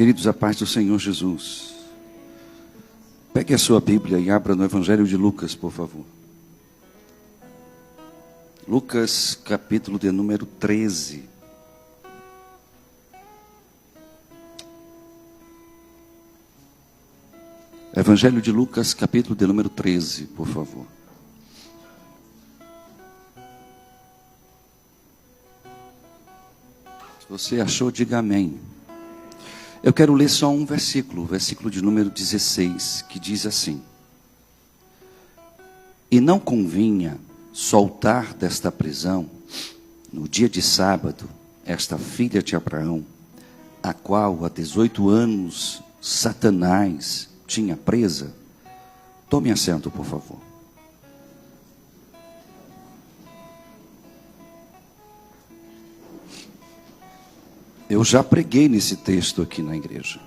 Queridos, a paz do Senhor Jesus. Pegue a sua Bíblia e abra no Evangelho de Lucas, por favor. Lucas, capítulo de número 13. Evangelho de Lucas, capítulo de número 13, por favor. Se você achou, diga amém. Eu quero ler só um versículo, o versículo de número 16, que diz assim: E não convinha soltar desta prisão, no dia de sábado, esta filha de Abraão, a qual há 18 anos Satanás tinha presa. Tome assento, por favor. Eu já preguei nesse texto aqui na igreja.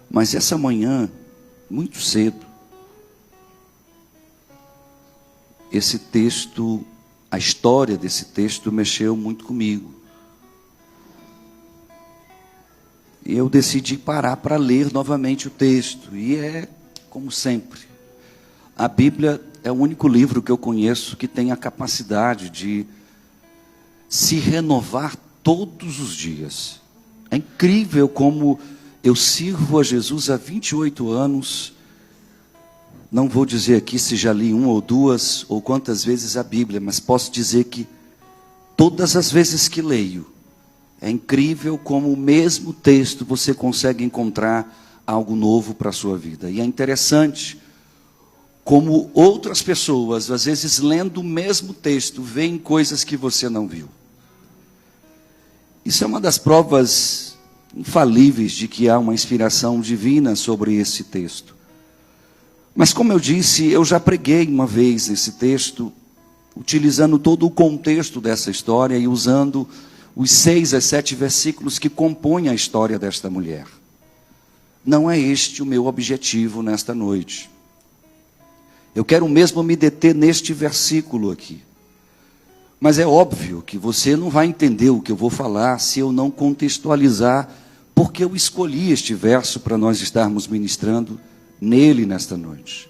Mas essa manhã, muito cedo, esse texto, a história desse texto mexeu muito comigo. E eu decidi parar para ler novamente o texto. E é como sempre. A Bíblia é o único livro que eu conheço que tem a capacidade de se renovar todos os dias. É incrível como eu sirvo a Jesus há 28 anos. Não vou dizer aqui se já li uma ou duas, ou quantas vezes a Bíblia, mas posso dizer que todas as vezes que leio, é incrível como o mesmo texto você consegue encontrar algo novo para a sua vida. E é interessante como outras pessoas, às vezes lendo o mesmo texto, veem coisas que você não viu. Isso é uma das provas infalíveis de que há uma inspiração divina sobre esse texto. Mas como eu disse, eu já preguei uma vez esse texto, utilizando todo o contexto dessa história e usando os 6 a 7 versículos que compõem a história desta mulher. Não é este o meu objetivo nesta noite. Eu quero mesmo me deter neste versículo aqui. Mas é óbvio que você não vai entender o que eu vou falar se eu não contextualizar porque eu escolhi este verso para nós estarmos ministrando nele nesta noite.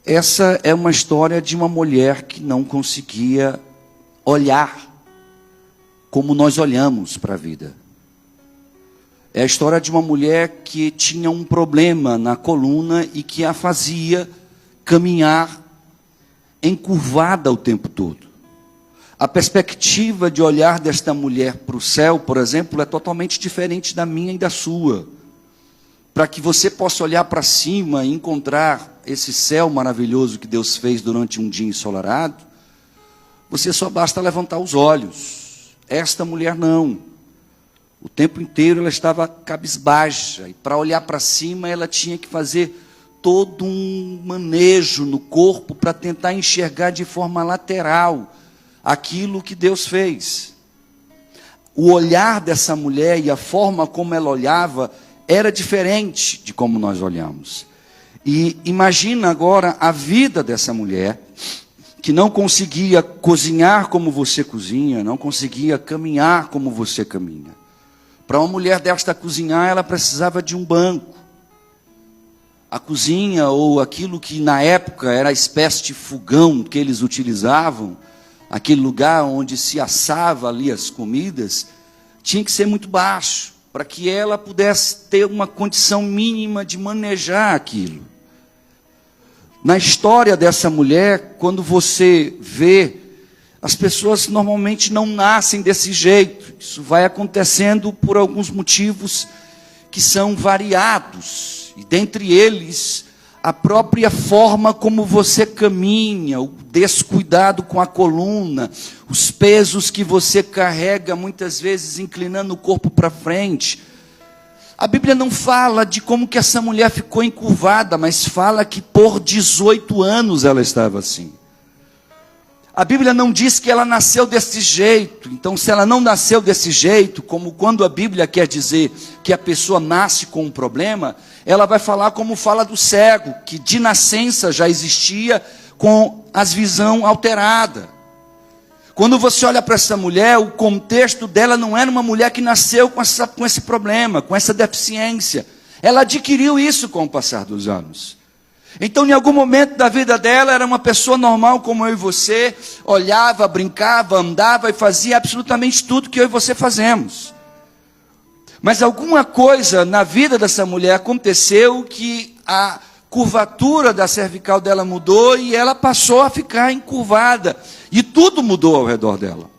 Essa é uma história de uma mulher que não conseguia olhar como nós olhamos para a vida. É a história de uma mulher que tinha um problema na coluna e que a fazia caminhar encurvada o tempo todo. A perspectiva de olhar desta mulher para o céu, por exemplo, é totalmente diferente da minha e da sua. Para que você possa olhar para cima e encontrar esse céu maravilhoso que Deus fez durante um dia ensolarado, você só basta levantar os olhos. Esta mulher não. O tempo inteiro ela estava cabisbaixa. E para olhar para cima ela tinha que fazer todo um manejo no corpo para tentar enxergar de forma lateral aquilo que Deus fez. O olhar dessa mulher e a forma como ela olhava era diferente de como nós olhamos. E imagina agora a vida dessa mulher, que não conseguia cozinhar como você cozinha, não conseguia caminhar como você caminha. Para uma mulher desta cozinhar, ela precisava de um banco. A cozinha, ou aquilo que na época era a espécie de fogão que eles utilizavam, aquele lugar onde se assava ali as comidas, tinha que ser muito baixo, para que ela pudesse ter uma condição mínima de manejar aquilo. Na história dessa mulher, quando você vê, as pessoas normalmente não nascem desse jeito. Isso vai acontecendo por alguns motivos que são variados. E dentre eles, a própria forma como você caminha, o descuidado com a coluna, os pesos que você carrega, muitas vezes inclinando o corpo para frente. A Bíblia não fala de como que essa mulher ficou encurvada, mas fala que por 18 anos ela estava assim. A Bíblia não diz que ela nasceu desse jeito. Então, se ela não nasceu desse jeito, como quando a Bíblia quer dizer que a pessoa nasce com um problema, ela vai falar como fala do cego, que de nascença já existia com as visão alterada. Quando você olha para essa mulher, o contexto dela não era uma mulher que nasceu com esse problema, com essa deficiência. Ela adquiriu isso com o passar dos anos. Então, em algum momento da vida dela, era uma pessoa normal como eu e você, olhava, brincava, andava e fazia absolutamente tudo que eu e você fazemos. Mas alguma coisa na vida dessa mulher aconteceu que a curvatura da cervical dela mudou e ela passou a ficar encurvada. E tudo mudou ao redor dela.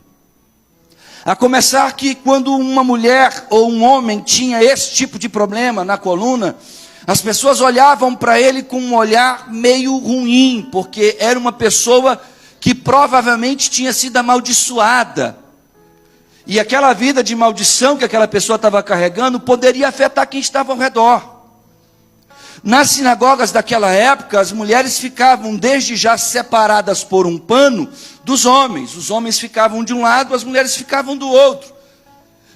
A começar que quando uma mulher ou um homem tinha esse tipo de problema na coluna, as pessoas olhavam para ele com um olhar meio ruim, porque era uma pessoa que provavelmente tinha sido amaldiçoada. E aquela vida de maldição que aquela pessoa estava carregando poderia afetar quem estava ao redor. Nas sinagogas daquela época, as mulheres ficavam desde já separadas por um pano dos homens. Os homens ficavam de um lado, as mulheres ficavam do outro.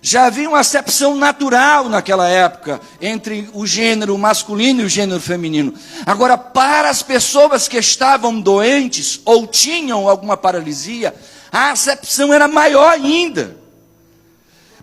Já havia uma acepção natural naquela época entre o gênero masculino e o gênero feminino. Agora, para as pessoas que estavam doentes ou tinham alguma paralisia, a acepção era maior ainda.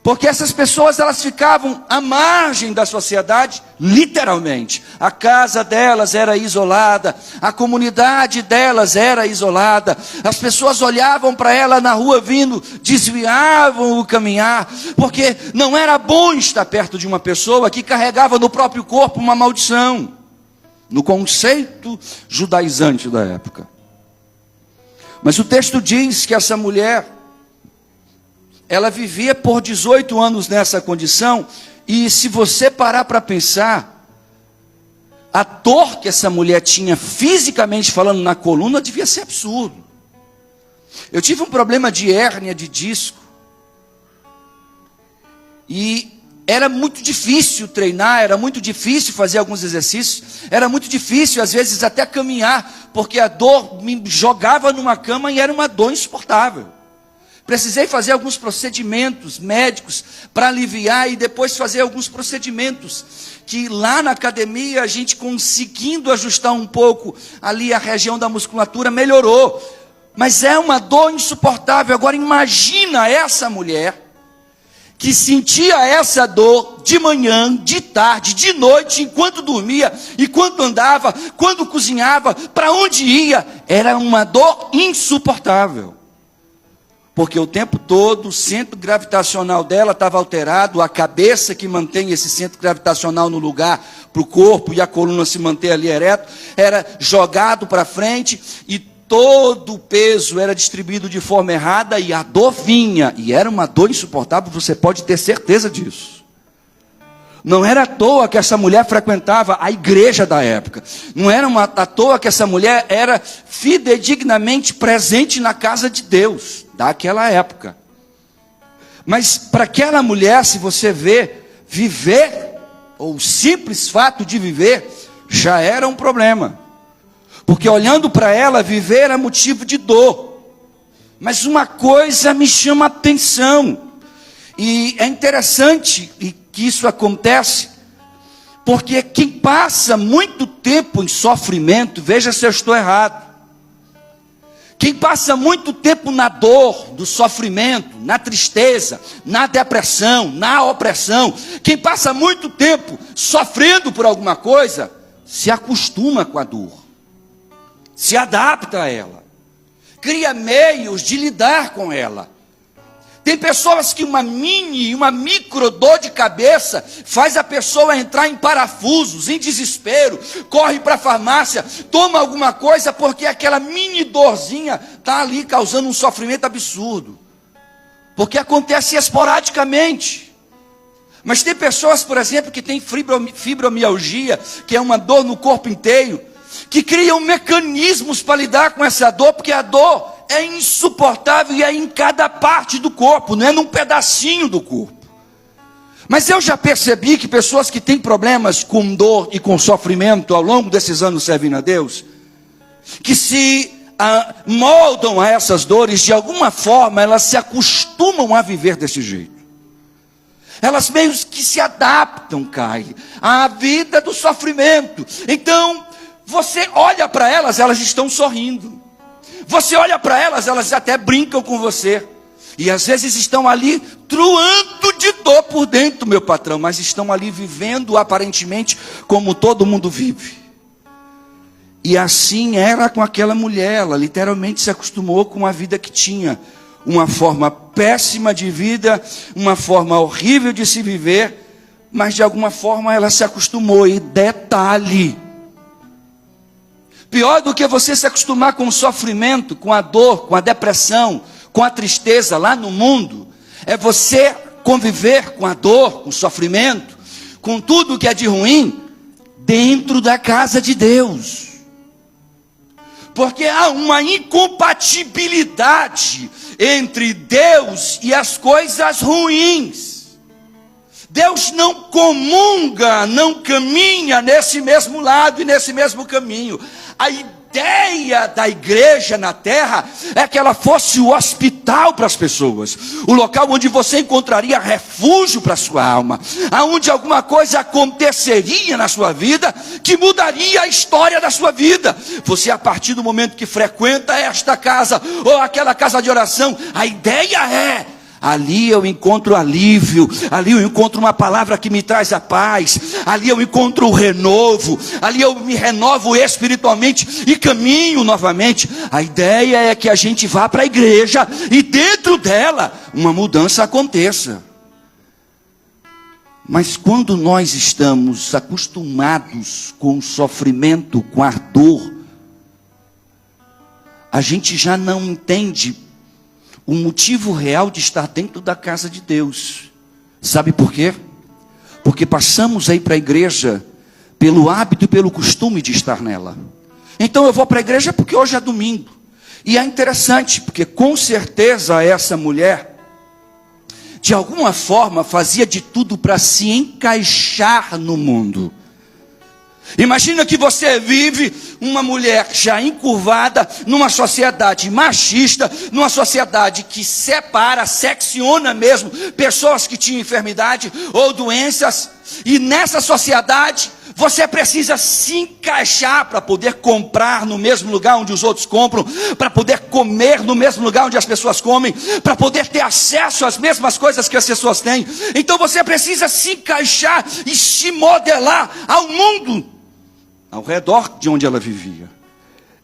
Porque essas pessoas, elas ficavam à margem da sociedade, literalmente. A casa delas era isolada, a comunidade delas era isolada. As pessoas olhavam para ela na rua vindo, desviavam o caminhar, porque não era bom estar perto de uma pessoa que carregava no próprio corpo uma maldição, no conceito judaizante da época. Mas o texto diz que essa mulher, ela vivia por 18 anos nessa condição, e se você parar para pensar, a dor que essa mulher tinha fisicamente falando na coluna devia ser absurdo. Eu tive um problema de hérnia de disco, e era muito difícil treinar, era muito difícil fazer alguns exercícios, era muito difícil às vezes até caminhar, porque a dor me jogava numa cama e era uma dor insuportável. Precisei fazer alguns procedimentos médicos para aliviar e depois fazer alguns procedimentos que lá na academia a gente conseguindo ajustar um pouco ali a região da musculatura melhorou. Mas é uma dor insuportável. Agora imagina essa mulher que sentia essa dor de manhã, de tarde, de noite, enquanto dormia, e quando andava, quando cozinhava, para onde ia, era uma dor insuportável. Porque o tempo todo o centro gravitacional dela estava alterado, a cabeça que mantém esse centro gravitacional no lugar para o corpo e a coluna se manter ali ereto, era jogado para frente e todo o peso era distribuído de forma errada e a dor vinha. E era uma dor insuportável, você pode ter certeza disso. Não era à toa que essa mulher frequentava a igreja da época. Não era à toa que essa mulher era fidedignamente presente na casa de Deus daquela época. Mas para aquela mulher, se você vê, viver, ou o simples fato de viver, já era um problema. Porque olhando para ela, viver era motivo de dor. Mas uma coisa me chama a atenção, e é interessante que isso acontece, porque quem passa muito tempo em sofrimento, veja se eu estou errado, quem passa muito tempo na dor, do sofrimento, na tristeza, na depressão, na opressão, quem passa muito tempo sofrendo por alguma coisa, se acostuma com a dor, se adapta a ela, cria meios de lidar com ela. Tem pessoas que uma micro dor de cabeça faz a pessoa entrar em parafusos, em desespero, corre para a farmácia, toma alguma coisa porque aquela mini dorzinha está ali causando um sofrimento absurdo. Porque acontece esporadicamente. Mas tem pessoas, por exemplo, que têm fibromialgia, que é uma dor no corpo inteiro, que criam mecanismos para lidar com essa dor, porque a dor é insuportável e é em cada parte do corpo, não é num pedacinho do corpo. Mas eu já percebi que pessoas que têm problemas com dor e com sofrimento ao longo desses anos servindo a Deus, que se moldam a essas dores, de alguma forma elas se acostumam a viver desse jeito. Elas meio que se adaptam, Kai, à vida do sofrimento. Então, você olha para elas, elas estão sorrindo. Você olha para elas, elas até brincam com você. E às vezes estão ali truando de dor por dentro, meu patrão, mas estão ali vivendo aparentemente como todo mundo vive. E assim era com aquela mulher, ela literalmente se acostumou com a vida que tinha. Uma forma péssima de vida, uma forma horrível de se viver, mas de alguma forma ela se acostumou. E detalhe, pior do que você se acostumar com o sofrimento, com a dor, com a depressão, com a tristeza lá no mundo, é você conviver com a dor, com o sofrimento, com tudo que é de ruim, dentro da casa de Deus. Porque há uma incompatibilidade entre Deus e as coisas ruins. Deus não comunga, não caminha nesse mesmo lado e nesse mesmo caminho. A ideia da igreja na terra é que ela fosse o hospital para as pessoas, o local onde você encontraria refúgio para a sua alma, aonde alguma coisa aconteceria na sua vida que mudaria a história da sua vida. Você, a partir do momento que frequenta esta casa ou aquela casa de oração, a ideia é: ali eu encontro alívio, ali eu encontro uma palavra que me traz a paz, ali eu encontro o renovo, ali eu me renovo espiritualmente e caminho novamente. A ideia é que a gente vá para a igreja e dentro dela uma mudança aconteça. Mas quando nós estamos acostumados com o sofrimento, com a dor, a gente já não entende o motivo real de estar dentro da casa de Deus. Sabe por quê? Porque passamos aí para a igreja pelo hábito e pelo costume de estar nela. Então eu vou para a igreja porque hoje é domingo. E é interessante, porque com certeza essa mulher, de alguma forma, fazia de tudo para se encaixar no mundo. Imagina que você vive uma mulher já encurvada numa sociedade machista, numa sociedade que separa, secciona mesmo pessoas que tinham enfermidade ou doenças. E nessa sociedade você precisa se encaixar para poder comprar no mesmo lugar onde os outros compram, para poder comer no mesmo lugar onde as pessoas comem, para poder ter acesso às mesmas coisas que as pessoas têm. Então você precisa se encaixar e se modelar ao mundo ao redor de onde ela vivia.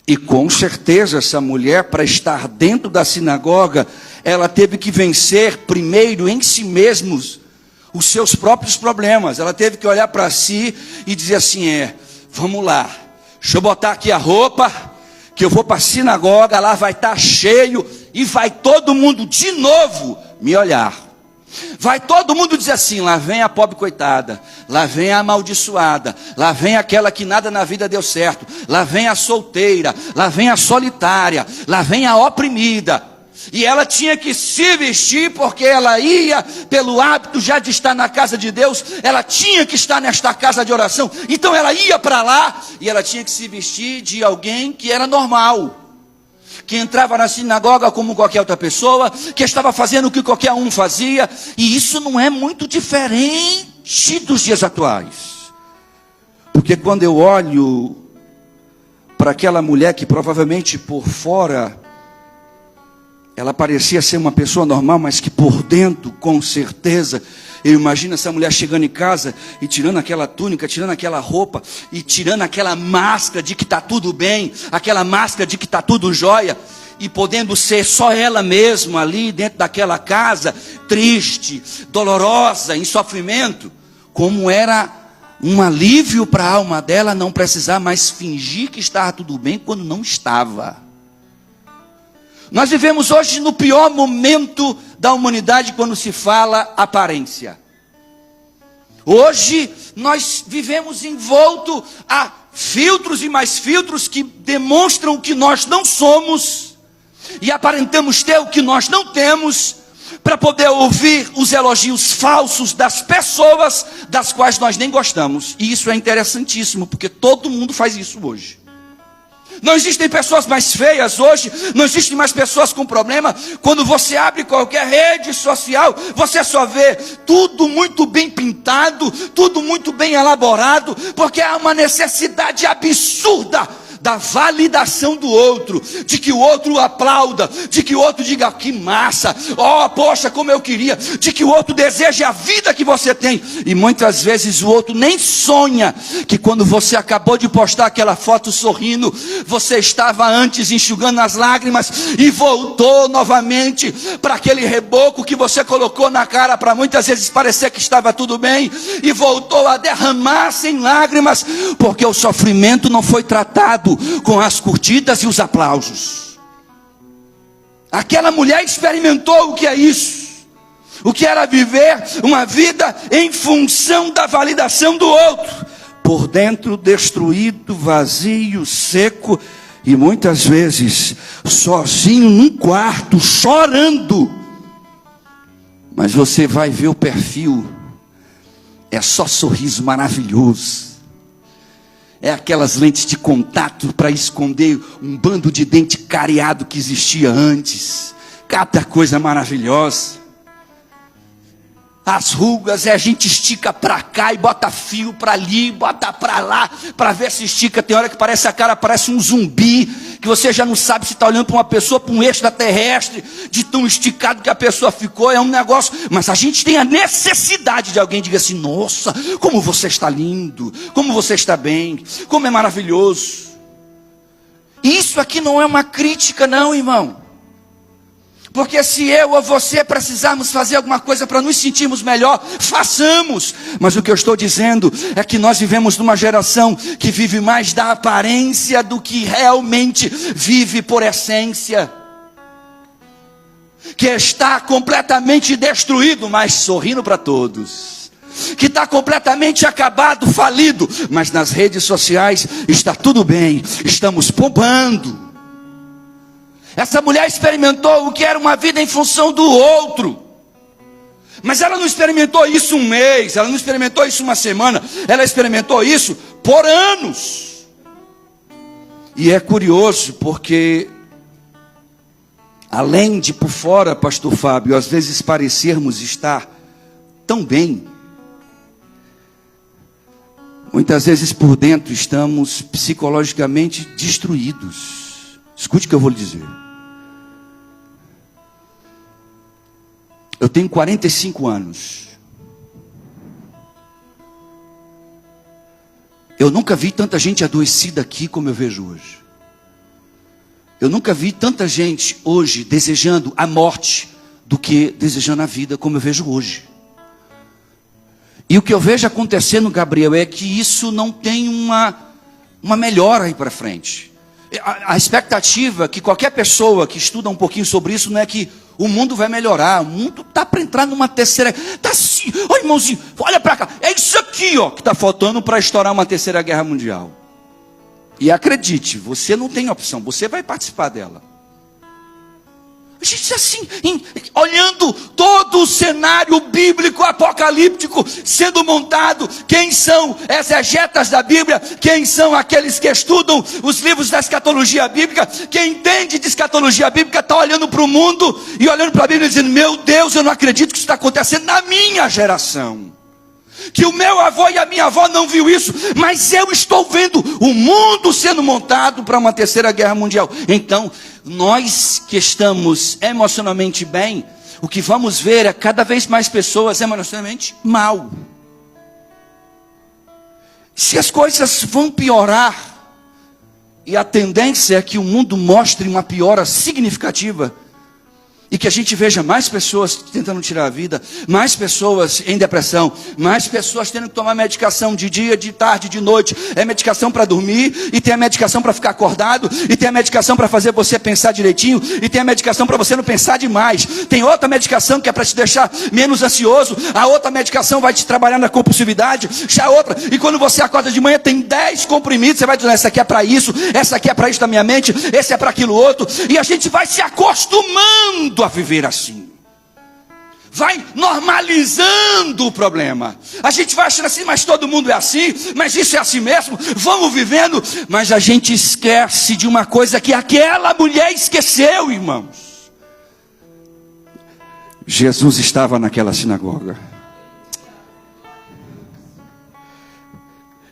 E com certeza essa mulher, para estar dentro da sinagoga, ela teve que vencer primeiro em si mesmos os seus próprios problemas. Ela teve que olhar para si e dizer assim: vamos lá, deixa eu botar aqui a roupa, que eu vou para a sinagoga, lá vai estar cheio, e vai todo mundo de novo me olhar. Vai todo mundo dizer assim: lá vem a pobre coitada, lá vem a amaldiçoada, lá vem aquela que nada na vida deu certo, lá vem a solteira, lá vem a solitária, lá vem a oprimida. E ela tinha que se vestir, porque ela ia, pelo hábito já de estar na casa de Deus, ela tinha que estar nesta casa de oração. Então ela ia para lá, e ela tinha que se vestir de alguém que era normal, que entrava na sinagoga como qualquer outra pessoa, que estava fazendo o que qualquer um fazia. E isso não é muito diferente dos dias atuais. Porque quando eu olho para aquela mulher que provavelmente por fora ela parecia ser uma pessoa normal, mas que por dentro, com certeza, eu imagino essa mulher chegando em casa e tirando aquela túnica, tirando aquela roupa e tirando aquela máscara de que está tudo bem, aquela máscara de que está tudo jóia, e podendo ser só ela mesma ali dentro daquela casa, triste, dolorosa, em sofrimento. Como era um alívio para a alma dela não precisar mais fingir que estava tudo bem quando não estava. Nós vivemos hoje no pior momento da humanidade quando se fala aparência. Hoje nós vivemos envolto a filtros e mais filtros que demonstram o que nós não somos e aparentamos ter o que nós não temos, para poder ouvir os elogios falsos das pessoas das quais nós nem gostamos. E isso é interessantíssimo, porque todo mundo faz isso hoje. Não existem pessoas mais feias hoje, não existem mais pessoas com problema. Quando você abre qualquer rede social, você só vê tudo muito bem pintado, tudo muito bem elaborado, porque há uma necessidade absurda da validação do outro, de que o outro o aplauda, de que o outro diga, que massa, oh, poxa, como eu queria, de que o outro deseje a vida que você tem. E muitas vezes o outro nem sonha que quando você acabou de postar aquela foto sorrindo, você estava antes enxugando as lágrimas e voltou novamente para aquele reboco que você colocou na cara para muitas vezes parecer que estava tudo bem, e voltou a derramar sem lágrimas, porque o sofrimento não foi tratado com as curtidas e os aplausos. Aquela mulher experimentou o que é isso, o que era viver uma vida em função da validação do outro, por dentro destruído, vazio, seco, e muitas vezes sozinho num quarto, chorando. Mas você vai ver o perfil, é só sorriso maravilhoso, é aquelas lentes de contato para esconder um bando de dente cariado que existia antes, cada coisa maravilhosa. As rugas, a gente estica para cá e bota fio para ali, bota para lá, para ver se estica. Tem hora que parece a cara, parece um zumbi, que você já não sabe se está olhando para uma pessoa, para um extraterrestre, de tão esticado que a pessoa ficou. É um negócio, mas a gente tem a necessidade de alguém diga assim, nossa, como você está lindo, como você está bem, como é maravilhoso. Isso aqui não é uma crítica não, irmão. Porque se eu ou você precisarmos fazer alguma coisa para nos sentirmos melhor, façamos. Mas o que eu estou dizendo é que nós vivemos numa geração que vive mais da aparência do que realmente vive por essência. Que está completamente destruído, mas sorrindo para todos. Que está completamente acabado, falido, mas nas redes sociais está tudo bem, estamos bombando. Essa mulher experimentou o que era uma vida em função do outro. Mas ela não experimentou isso um mês, ela não experimentou isso uma semana, ela experimentou isso por anos. E é curioso porque, além de por fora, pastor Fábio, às vezes parecermos estar tão bem, muitas vezes por dentro estamos psicologicamente destruídos. Escute o que eu vou lhe dizer. Eu tenho 45 anos. Eu nunca vi tanta gente adoecida aqui como eu vejo hoje. Eu nunca vi tanta gente hoje desejando a morte do que desejando a vida como eu vejo hoje. E o que eu vejo acontecendo, Gabriel, é que isso não tem uma melhora aí para frente. A expectativa que qualquer pessoa que estuda um pouquinho sobre isso não é que o mundo vai melhorar. O mundo está para entrar numa terceira. Está assim, olha irmãozinho, olha para cá. É isso aqui ó, que está faltando para estourar uma terceira guerra mundial. E acredite, você não tem opção, você vai participar dela. A gente assim, olhando todo o cenário bíblico, apocalíptico, sendo montado. Quem são exegetas da Bíblia? Quem são aqueles que estudam os livros da escatologia bíblica? Quem entende de escatologia bíblica está olhando para o mundo e olhando para a Bíblia e dizendo, meu Deus, eu não acredito que isso está acontecendo na minha geração. Que o meu avô e a minha avó não viu isso, mas eu estou vendo o mundo sendo montado para uma terceira guerra mundial. Então, nós que estamos emocionalmente bem, o que vamos ver é cada vez mais pessoas emocionalmente mal. Se as coisas vão piorar, e a tendência é que o mundo mostre uma piora significativa, e que a gente veja mais pessoas tentando tirar a vida, mais pessoas em depressão, mais pessoas tendo que tomar medicação de dia, de tarde, de noite. É medicação para dormir, e tem a medicação para ficar acordado, e tem a medicação para fazer você pensar direitinho, e tem a medicação para você não pensar demais. Tem outra medicação que é para te deixar menos ansioso, a outra medicação vai te trabalhar na compulsividade, já outra, e quando você acorda de manhã tem 10 comprimidos, você vai dizer, essa aqui é para isso, essa aqui é para isso da minha mente, esse é para aquilo outro, e a gente vai se acostumando a viver assim, vai normalizando o problema. A gente vai achando assim, mas todo mundo é assim, mas isso é assim mesmo, vamos vivendo, mas a gente esquece de uma coisa que aquela mulher esqueceu, irmãos. Jesus estava naquela sinagoga,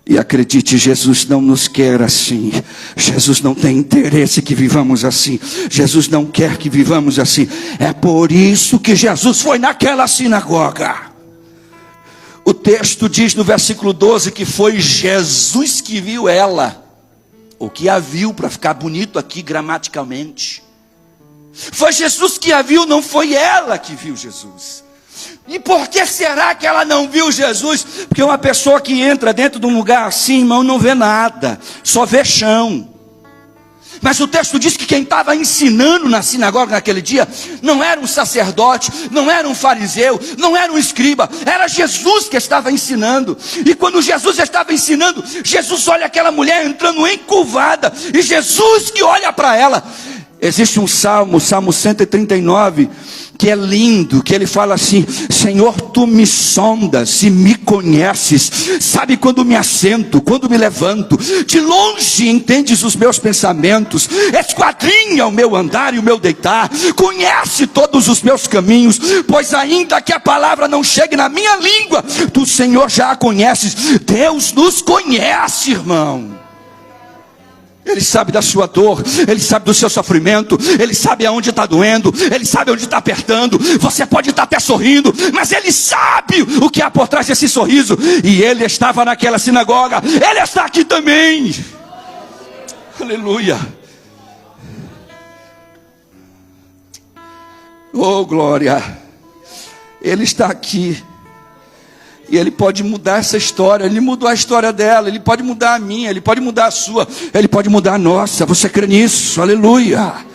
e acredite, Jesus não nos quer assim. Jesus não tem interesse que vivamos assim. Jesus não quer que vivamos assim. É por isso que Jesus foi naquela sinagoga. O texto diz no versículo 12 que foi Jesus que viu ela. Ou que a viu, para ficar bonito aqui gramaticalmente. Foi Jesus que a viu, não foi ela que viu Jesus. E por que será que ela não viu Jesus? Porque uma pessoa que entra dentro de um lugar assim, irmão, não vê nada, só vê chão. Mas o texto diz que quem estava ensinando na sinagoga naquele dia não era um sacerdote, não era um fariseu, não era um escriba, era Jesus que estava ensinando. E quando Jesus estava ensinando, Jesus olha aquela mulher entrando encurvada, e Jesus que olha para ela. Existe um salmo, Salmo 139, que é lindo, que ele fala assim: Senhor, tu me sondas e me conheces, sabe quando me assento, quando me levanto, de longe entendes os meus pensamentos, esquadrinha o meu andar e o meu deitar, conhece todos os meus caminhos, pois ainda que a palavra não chegue na minha língua, tu, Senhor, já a conheces. Deus nos conhece, irmão. Ele sabe da sua dor, Ele sabe do seu sofrimento, Ele sabe aonde está doendo, Ele sabe onde está apertando. Você pode estar até sorrindo, mas Ele sabe o que há por trás desse sorriso. E Ele estava naquela sinagoga, Ele está aqui também. Aleluia. Oh, glória. Ele está aqui. E Ele pode mudar essa história. Ele mudou a história dela, Ele pode mudar a minha, Ele pode mudar a sua, Ele pode mudar a nossa. Você crê nisso? Aleluia.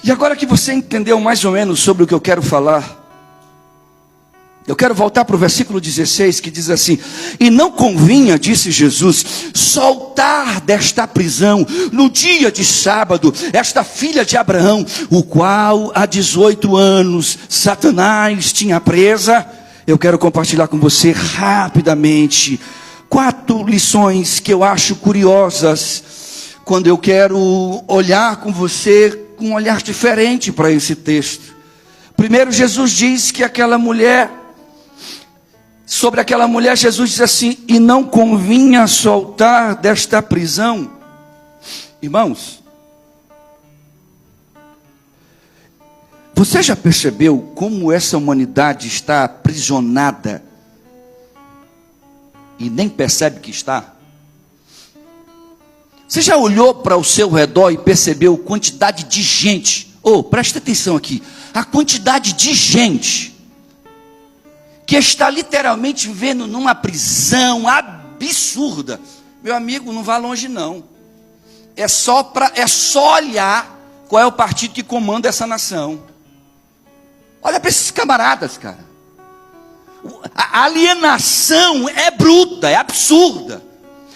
E agora que você entendeu mais ou menos sobre o que eu quero falar, eu quero voltar para o versículo 16, que diz assim: e não convinha, disse Jesus, soltar desta prisão no dia de sábado esta filha de Abraão, o qual há 18 anos Satanás tinha presa. Eu quero compartilhar com você rapidamente 4 lições que eu acho curiosas, quando eu quero olhar com você com um olhar diferente para esse texto. Primeiro, Jesus diz que sobre aquela mulher, Jesus diz assim: e não convinha soltar desta prisão. Irmãos, você já percebeu como essa humanidade está aprisionada e nem percebe que está? Você já olhou para o seu redor e percebeu a quantidade de gente? Presta atenção aqui, a quantidade de gente que está literalmente vivendo numa prisão absurda. Meu amigo, não vá longe não. É só olhar qual é o partido que comanda essa nação. Olha para esses camaradas, cara. A alienação é bruta, é absurda.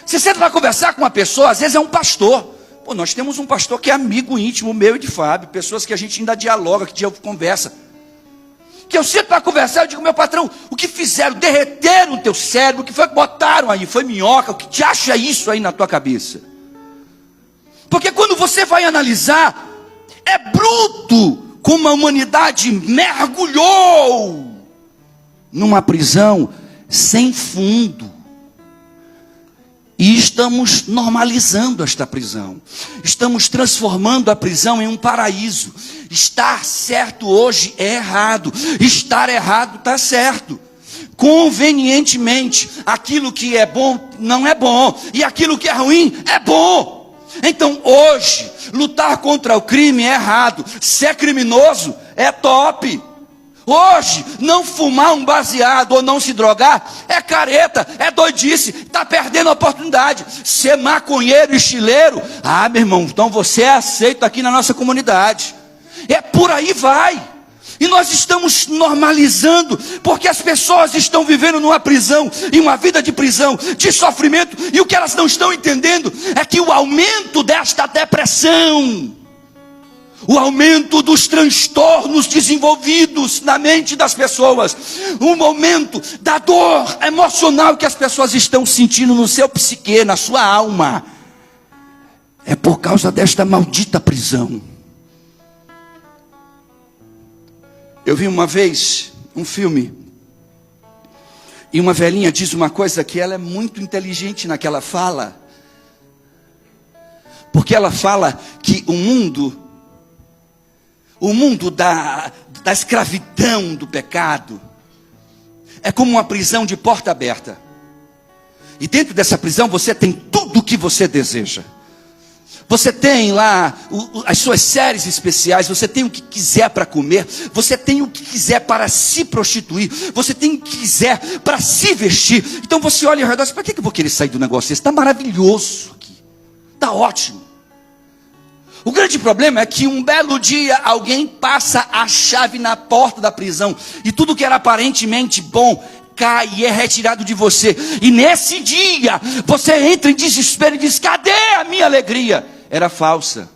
Você senta para conversar com uma pessoa, às vezes é um pastor. Nós temos um pastor que é amigo íntimo meu e de Fábio, pessoas que a gente ainda dialoga, que conversa. Que eu sento para conversar, eu digo: meu patrão, o que fizeram? Derreteram o teu cérebro, o que foi que botaram aí? Foi minhoca? O que te acha isso aí na tua cabeça? Porque quando você vai analisar, é bruto como a humanidade mergulhou numa prisão sem fundo. E estamos normalizando esta prisão. Estamos transformando a prisão em um paraíso. Estar certo hoje é errado. Estar errado está certo. Convenientemente, aquilo que é bom não é bom. E aquilo que é ruim é bom. Então hoje, lutar contra o crime é errado. Ser criminoso é top. Hoje, não fumar um baseado ou não se drogar é careta, é doidice, está perdendo a oportunidade. Ser maconheiro e estileiro, meu irmão, então você é aceito aqui na nossa comunidade. É por aí vai. E nós estamos normalizando, porque as pessoas estão vivendo numa prisão, em uma vida de prisão, de sofrimento, e o que elas não estão entendendo é que o aumento desta depressão, o aumento dos transtornos desenvolvidos na mente das pessoas, o aumento da dor emocional que as pessoas estão sentindo no seu psique, na sua alma, é por causa desta maldita prisão. Eu vi uma vez um filme, E uma velhinha diz uma coisa que ela é muito inteligente naquela fala. Porque ela fala que o mundo da escravidão do pecado, é como uma prisão de porta aberta. E dentro dessa prisão você tem tudo o que você deseja. Você tem lá as suas séries especiais, você tem o que quiser para comer, você tem o que quiser para se prostituir, você tem o que quiser para se vestir. Então você olha ao redor e diz, para que eu vou querer sair do negócio desse? Está maravilhoso aqui, está ótimo. O grande problema é que um belo dia alguém passa a chave na porta da prisão e tudo que era aparentemente bom cai e é retirado de você. E nesse dia você entra em desespero e diz, cadê a minha alegria? Era falsa.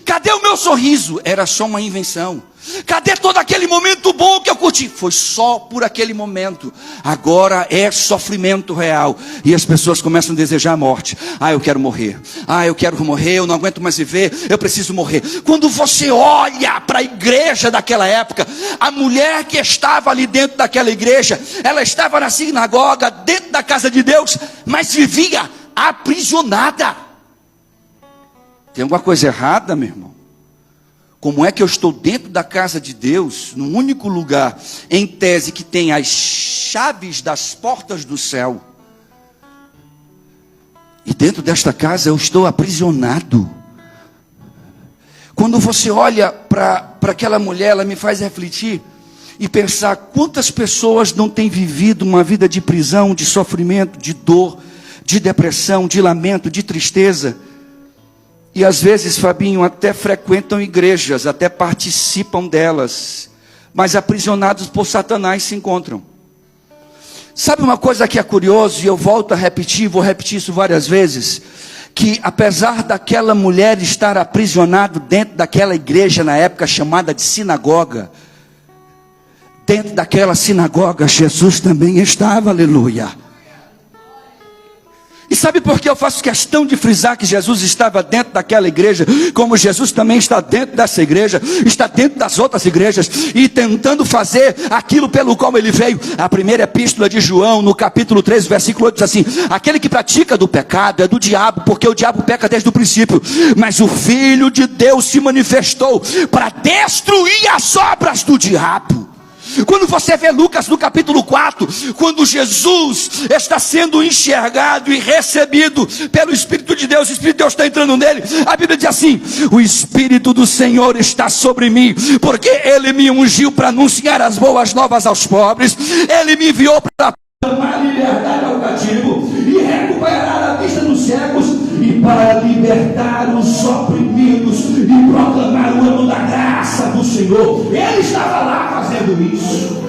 Cadê o meu sorriso? Era só uma invenção. Cadê todo aquele momento bom que eu curti? Foi só por aquele momento. Agora é sofrimento real. E as pessoas começam a desejar a morte. Ah, eu quero morrer. Ah, eu quero morrer, eu não aguento mais viver, eu preciso morrer. Quando você olha para a igreja daquela época, a mulher que estava ali dentro daquela igreja, ela estava na sinagoga, dentro da casa de Deus, mas vivia aprisionada. Tem alguma coisa errada, meu irmão? Como é que eu estou dentro da casa de Deus, num único lugar, em tese que tem as chaves das portas do céu, e dentro desta casa eu estou aprisionado? Quando você olha para aquela mulher, ela me faz refletir e pensar quantas pessoas não têm vivido uma vida de prisão, de sofrimento, de dor, de depressão, de lamento, de tristeza. E às vezes, Fabinho, até frequentam igrejas, até participam delas, mas aprisionados por Satanás se encontram. Sabe uma coisa que é curioso, e eu volto a repetir, vou repetir isso várias vezes, que apesar daquela mulher estar aprisionada dentro daquela igreja na época chamada de sinagoga, dentro daquela sinagoga Jesus também estava, aleluia. E sabe por que eu faço questão de frisar que Jesus estava dentro daquela igreja, como Jesus também está dentro dessa igreja, está dentro das outras igrejas, e tentando fazer aquilo pelo qual ele veio? A primeira epístola de João, no capítulo 3, versículo 8, diz assim, aquele que pratica do pecado é do diabo, porque o diabo peca desde o princípio, mas o Filho de Deus se manifestou para destruir as obras do diabo. Quando você vê Lucas no capítulo 4, quando Jesus está sendo enxergado e recebido pelo Espírito de Deus, o Espírito de Deus está entrando nele, a Bíblia diz assim, o Espírito do Senhor está sobre mim, porque Ele me ungiu para anunciar as boas novas aos pobres, Ele me enviou para dar liberdade ao cativo, e recuperar a vista dos cegos, e para libertar os oprimidos, e proclamar o ano da graça do Senhor. Ele estava lá fazendo isso.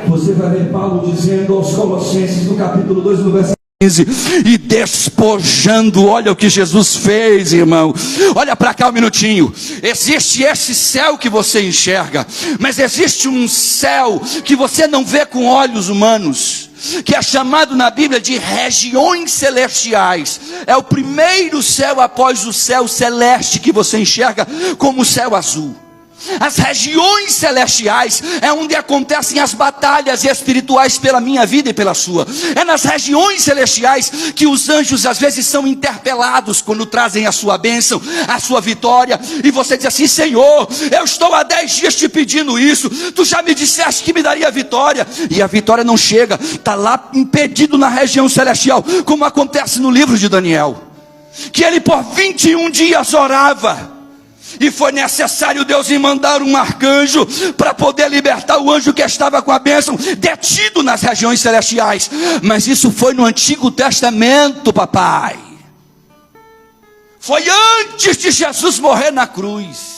Você vai ver Paulo dizendo aos Colossenses, no capítulo 2, no versículo 15, e despojando, olha o que Jesus fez, irmão. Olha para cá um minutinho. Existe esse céu que você enxerga, mas existe um céu que você não vê com olhos humanos, que é chamado na Bíblia de regiões celestiais. É o primeiro céu após o céu celeste que você enxerga como o céu azul. As regiões celestiais é onde acontecem as batalhas espirituais pela minha vida e pela sua. É nas regiões celestiais que os anjos às vezes são interpelados quando trazem a sua bênção, a sua vitória. E você diz assim, Senhor, eu estou há 10 dias te pedindo isso, tu já me disseste que me daria vitória, e a vitória não chega, está lá impedido na região celestial, como acontece no livro de Daniel, que ele por 21 dias orava, e foi necessário Deus lhe mandar um arcanjo para poder libertar o anjo que estava com a bênção, detido nas regiões celestiais. Mas isso foi no Antigo Testamento, papai. Foi antes de Jesus morrer na cruz.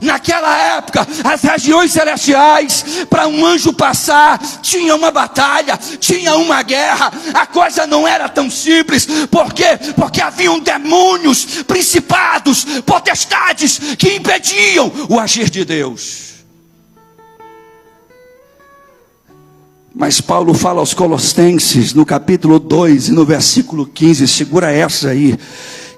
Naquela época, as regiões celestiais, para um anjo passar, tinha uma batalha, tinha uma guerra. A coisa não era tão simples. Por quê? Porque haviam demônios, principados, potestades que impediam o agir de Deus. Mas Paulo fala aos Colossenses, no capítulo 2 e no versículo 15, segura essa aí,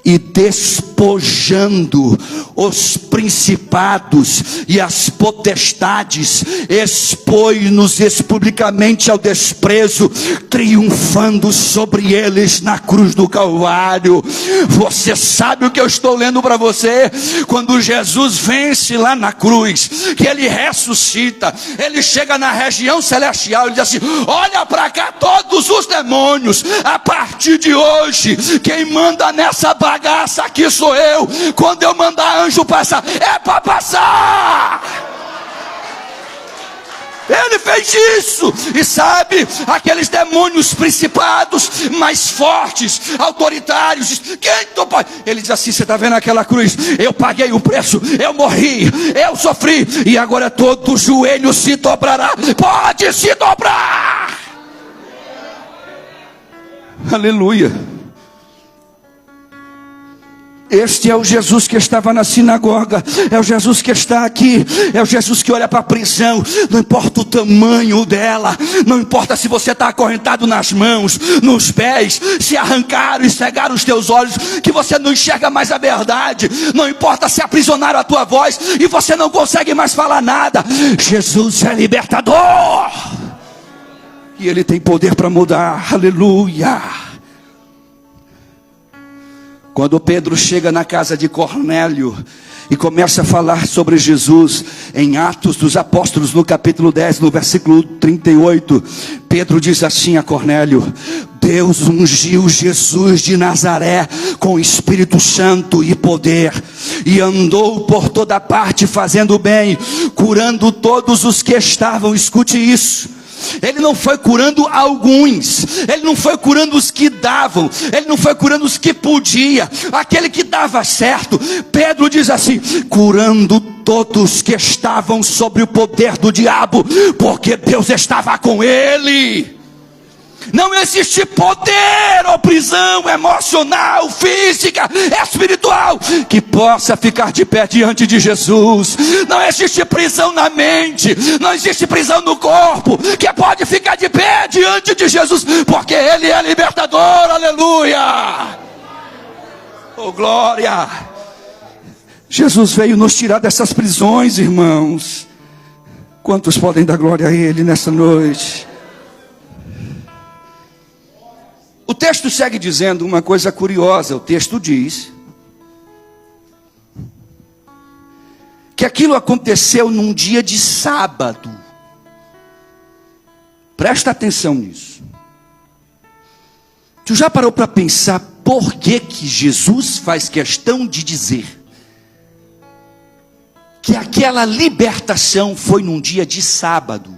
e despojando despojando os principados e as potestades, expôs-nos publicamente ao desprezo, triunfando sobre eles na cruz do Calvário. Você sabe o que eu estou lendo para você? Quando Jesus vence lá na cruz, que ele ressuscita, ele chega na região celestial, ele diz assim: olha para cá todos os demônios, a partir de hoje, quem manda nessa bagaça aqui sou eu. Quando eu mandar anjo passar, é para passar. Ele fez isso. E sabe, aqueles demônios principados mais fortes, autoritários, quem tu pode? Ele diz assim: você está vendo aquela cruz? Eu paguei o preço, eu morri, eu sofri, e agora todo joelho se dobrará. Pode se dobrar. Aleluia. Este é o Jesus que estava na sinagoga, é o Jesus que está aqui, é o Jesus que olha para a prisão. Não importa o tamanho dela, não importa se você está acorrentado nas mãos, nos pés, se arrancaram e cegaram os teus olhos, que você não enxerga mais a verdade, não importa se aprisionaram a tua voz e você não consegue mais falar nada. Jesus é libertador, e Ele tem poder para mudar. Aleluia. Quando Pedro chega na casa de Cornélio e começa a falar sobre Jesus, em Atos dos Apóstolos, no capítulo 10, no versículo 38, Pedro diz assim a Cornélio: Deus ungiu Jesus de Nazaré com Espírito Santo e poder, e andou por toda parte fazendo bem, curando todos os que estavam, escute isso, Ele não foi curando alguns, Ele não foi curando os que davam, Ele não foi curando os que podia, aquele que dava certo. Pedro diz assim: curando todos que estavam sob o poder do diabo, porque Deus estava com ele. Não existe poder ou prisão emocional, física, espiritual que possa ficar de pé diante de Jesus. Não existe prisão na mente, não existe prisão no corpo que pode ficar de pé diante de Jesus, porque Ele é libertador. Aleluia! Oh glória! Jesus veio nos tirar dessas prisões, irmãos. Quantos podem dar glória a Ele nessa noite? O texto segue dizendo uma coisa curiosa. O texto diz que aquilo aconteceu num dia de sábado. Presta atenção nisso. Tu já parou para pensar por que Jesus faz questão de dizer que aquela libertação foi num dia de sábado?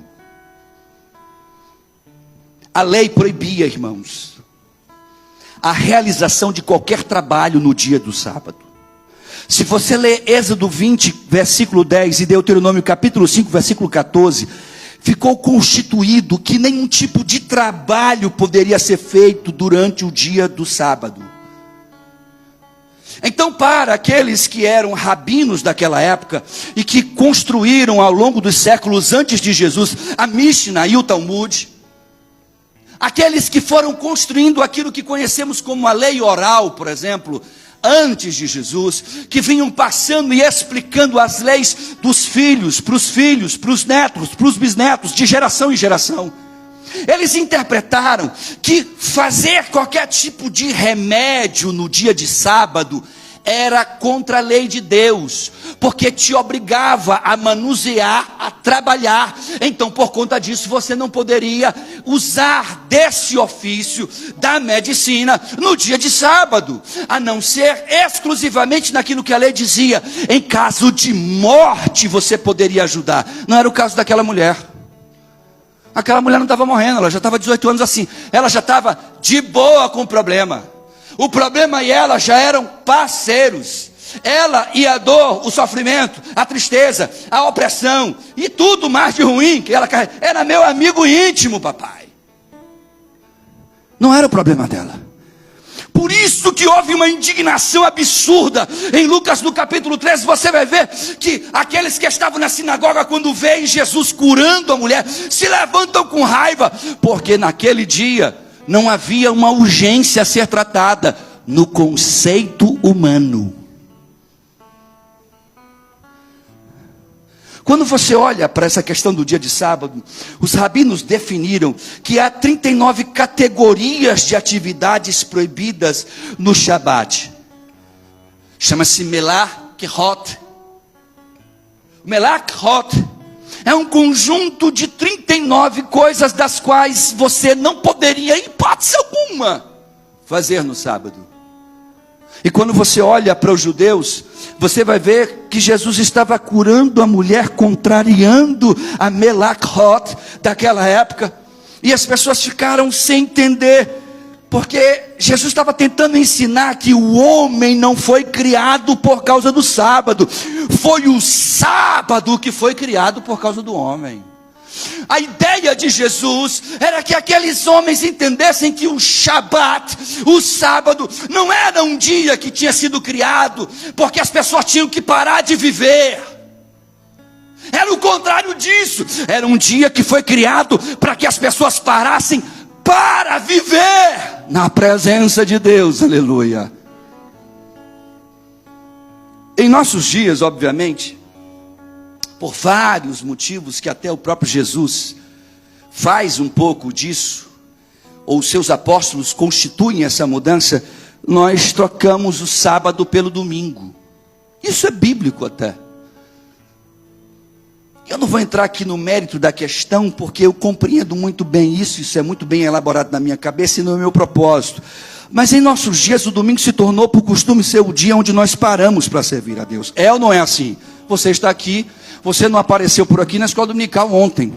A lei proibia, irmãos, a realização de qualquer trabalho no dia do sábado. Se você ler Êxodo 20, versículo 10 e Deuteronômio capítulo 5, versículo 14, ficou constituído que nenhum tipo de trabalho poderia ser feito durante o dia do sábado. Então, para aqueles que eram rabinos daquela época e que construíram ao longo dos séculos antes de Jesus a Mishnah e o Talmud, aqueles que foram construindo aquilo que conhecemos como a lei oral, por exemplo, antes de Jesus, que vinham passando e explicando as leis dos filhos, para os netos, para os bisnetos, de geração em geração. Eles interpretaram que fazer qualquer tipo de remédio no dia de sábado era contra a lei de Deus, porque te obrigava a manusear, a trabalhar. Então, por conta disso, você não poderia usar desse ofício da medicina no dia de sábado, a não ser exclusivamente naquilo que a lei dizia. Em caso de morte, você poderia ajudar. Não era o caso daquela mulher. Aquela mulher não estava morrendo, ela já estava 18 anos assim, ela já estava de boa com o problema. O problema e ela já eram parceiros. Ela e a dor, o sofrimento, a tristeza, a opressão e tudo mais de ruim que ela carregava, era meu amigo íntimo, papai. Não era o problema dela. Por isso que houve uma indignação absurda. Em Lucas no capítulo 13 você vai ver que aqueles que estavam na sinagoga, quando veem Jesus curando a mulher, se levantam com raiva, porque naquele dia não havia uma urgência a ser tratada no conceito humano. Quando você olha para essa questão do dia de sábado, os rabinos definiram que há 39 categorias de atividades proibidas no Shabat. Chama-se Melachot. Melachot é um conjunto de 39 coisas das quais você não poderia, em hipótese alguma, fazer no sábado. E quando você olha para os judeus, você vai ver que Jesus estava curando a mulher, contrariando a Melachot daquela época. E as pessoas ficaram sem entender, porque Jesus estava tentando ensinar que o homem não foi criado por causa do sábado. Foi o sábado que foi criado por causa do homem. A ideia de Jesus era que aqueles homens entendessem que o Shabat, o sábado, não era um dia que tinha sido criado porque as pessoas tinham que parar de viver. Era o contrário disso. Era um dia que foi criado para que as pessoas parassem para viver na presença de Deus. Aleluia. Em nossos dias, obviamente, por vários motivos que até o próprio Jesus faz um pouco disso, ou seus apóstolos constituem essa mudança, nós trocamos o sábado pelo domingo. Isso é bíblico até. Eu não vou entrar aqui no mérito da questão, porque eu compreendo muito bem isso é muito bem elaborado na minha cabeça e no meu propósito. Mas em nossos dias o domingo se tornou por costume ser o dia onde nós paramos para servir a Deus. É ou não é assim? Você está aqui, você não apareceu por aqui na escola dominical ontem,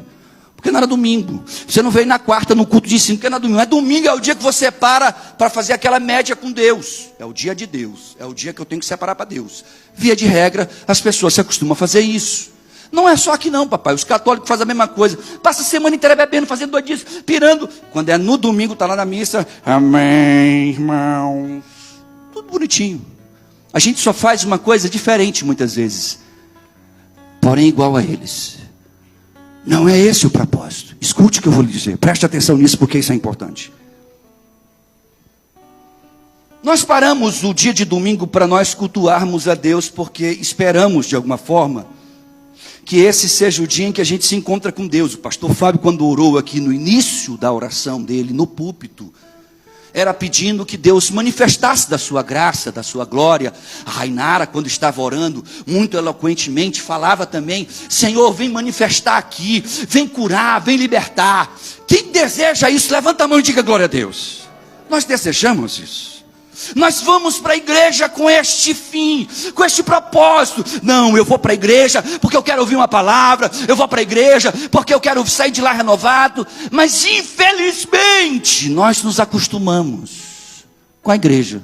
porque não era domingo. Você não veio na quarta no culto de ensino, porque não era domingo. É domingo, é o dia que você para fazer aquela média com Deus. É o dia de Deus, é o dia que eu tenho que separar para Deus. Via de regra, as pessoas se acostumam a fazer isso. Não é só aqui não, papai. Os católicos fazem a mesma coisa. Passa a semana inteira bebendo, fazendo doidice, pirando. Quando é no domingo, está lá na missa. Amém, irmão. Tudo bonitinho. A gente só faz uma coisa diferente muitas vezes, porém igual a eles. Não é esse o propósito. Escute o que eu vou lhe dizer. Preste atenção nisso, porque isso é importante. Nós paramos o dia de domingo para nós cultuarmos a Deus, porque esperamos de alguma forma que esse seja o dia em que a gente se encontra com Deus. O pastor Fábio, quando orou aqui no início da oração dele, no púlpito, era pedindo que Deus manifestasse da sua graça, da sua glória. A Rainara, quando estava orando, muito eloquentemente, falava também: Senhor, vem manifestar aqui, vem curar, vem libertar. Quem deseja isso, levanta a mão e diga glória a Deus. Nós desejamos isso. Nós vamos para a igreja com este fim, com este propósito. Não, eu vou para a igreja porque eu quero ouvir uma palavra. Eu vou para a igreja porque eu quero sair de lá renovado. Mas infelizmente nós nos acostumamos com a igreja.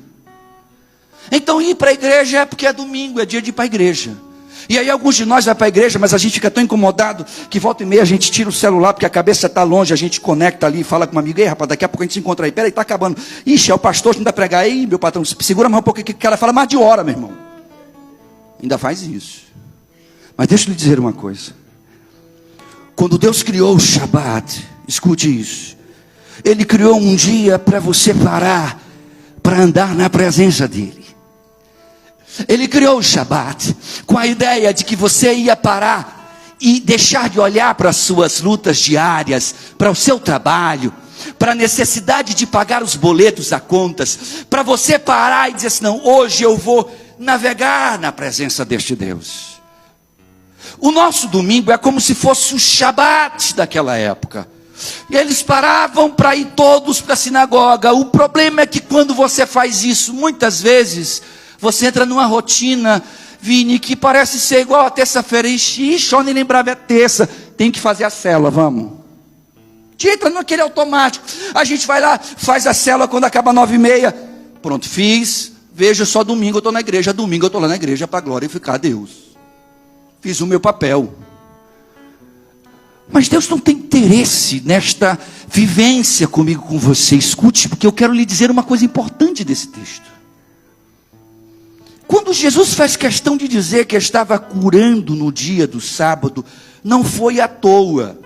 Então ir para a igreja é porque é domingo, é dia de ir para a igreja. E aí alguns de nós vai para a igreja, mas a gente fica tão incomodado que volta e meia a gente tira o celular, porque a cabeça está longe, a gente conecta ali e fala com uma amiga: ei rapaz, daqui a pouco a gente se encontra aí, peraí, está acabando. Ixi, é o pastor que ainda pregar, ei meu patrão, segura mais um pouco, que o cara fala mais de hora, meu irmão. Ainda faz isso. Mas deixa eu lhe dizer uma coisa. Quando Deus criou o Shabat, escute isso, Ele criou um dia para você parar, para andar na presença dEle. Ele criou o Shabat com a ideia de que você ia parar e deixar de olhar para as suas lutas diárias, para o seu trabalho, para a necessidade de pagar os boletos a contas, para você parar e dizer assim: não, hoje eu vou navegar na presença deste Deus. O nosso domingo é como se fosse o Shabat daquela época. E eles paravam para ir todos para a sinagoga. O problema é que quando você faz isso, muitas vezes você entra numa rotina, Vini, que parece ser igual a terça-feira. Ixi, eu nem lembrava, é terça. Tem que fazer a célula, vamos. Te entra naquele automático. A gente vai lá, faz a célula quando acaba 9h30. Pronto, fiz. Veja, só domingo eu estou na igreja. Domingo eu estou lá na igreja para glorificar a Deus. Fiz o meu papel. Mas Deus não tem interesse nesta vivência comigo, com você. Escute, porque eu quero lhe dizer uma coisa importante desse texto. Quando Jesus faz questão de dizer que estava curando no dia do sábado, não foi à toa.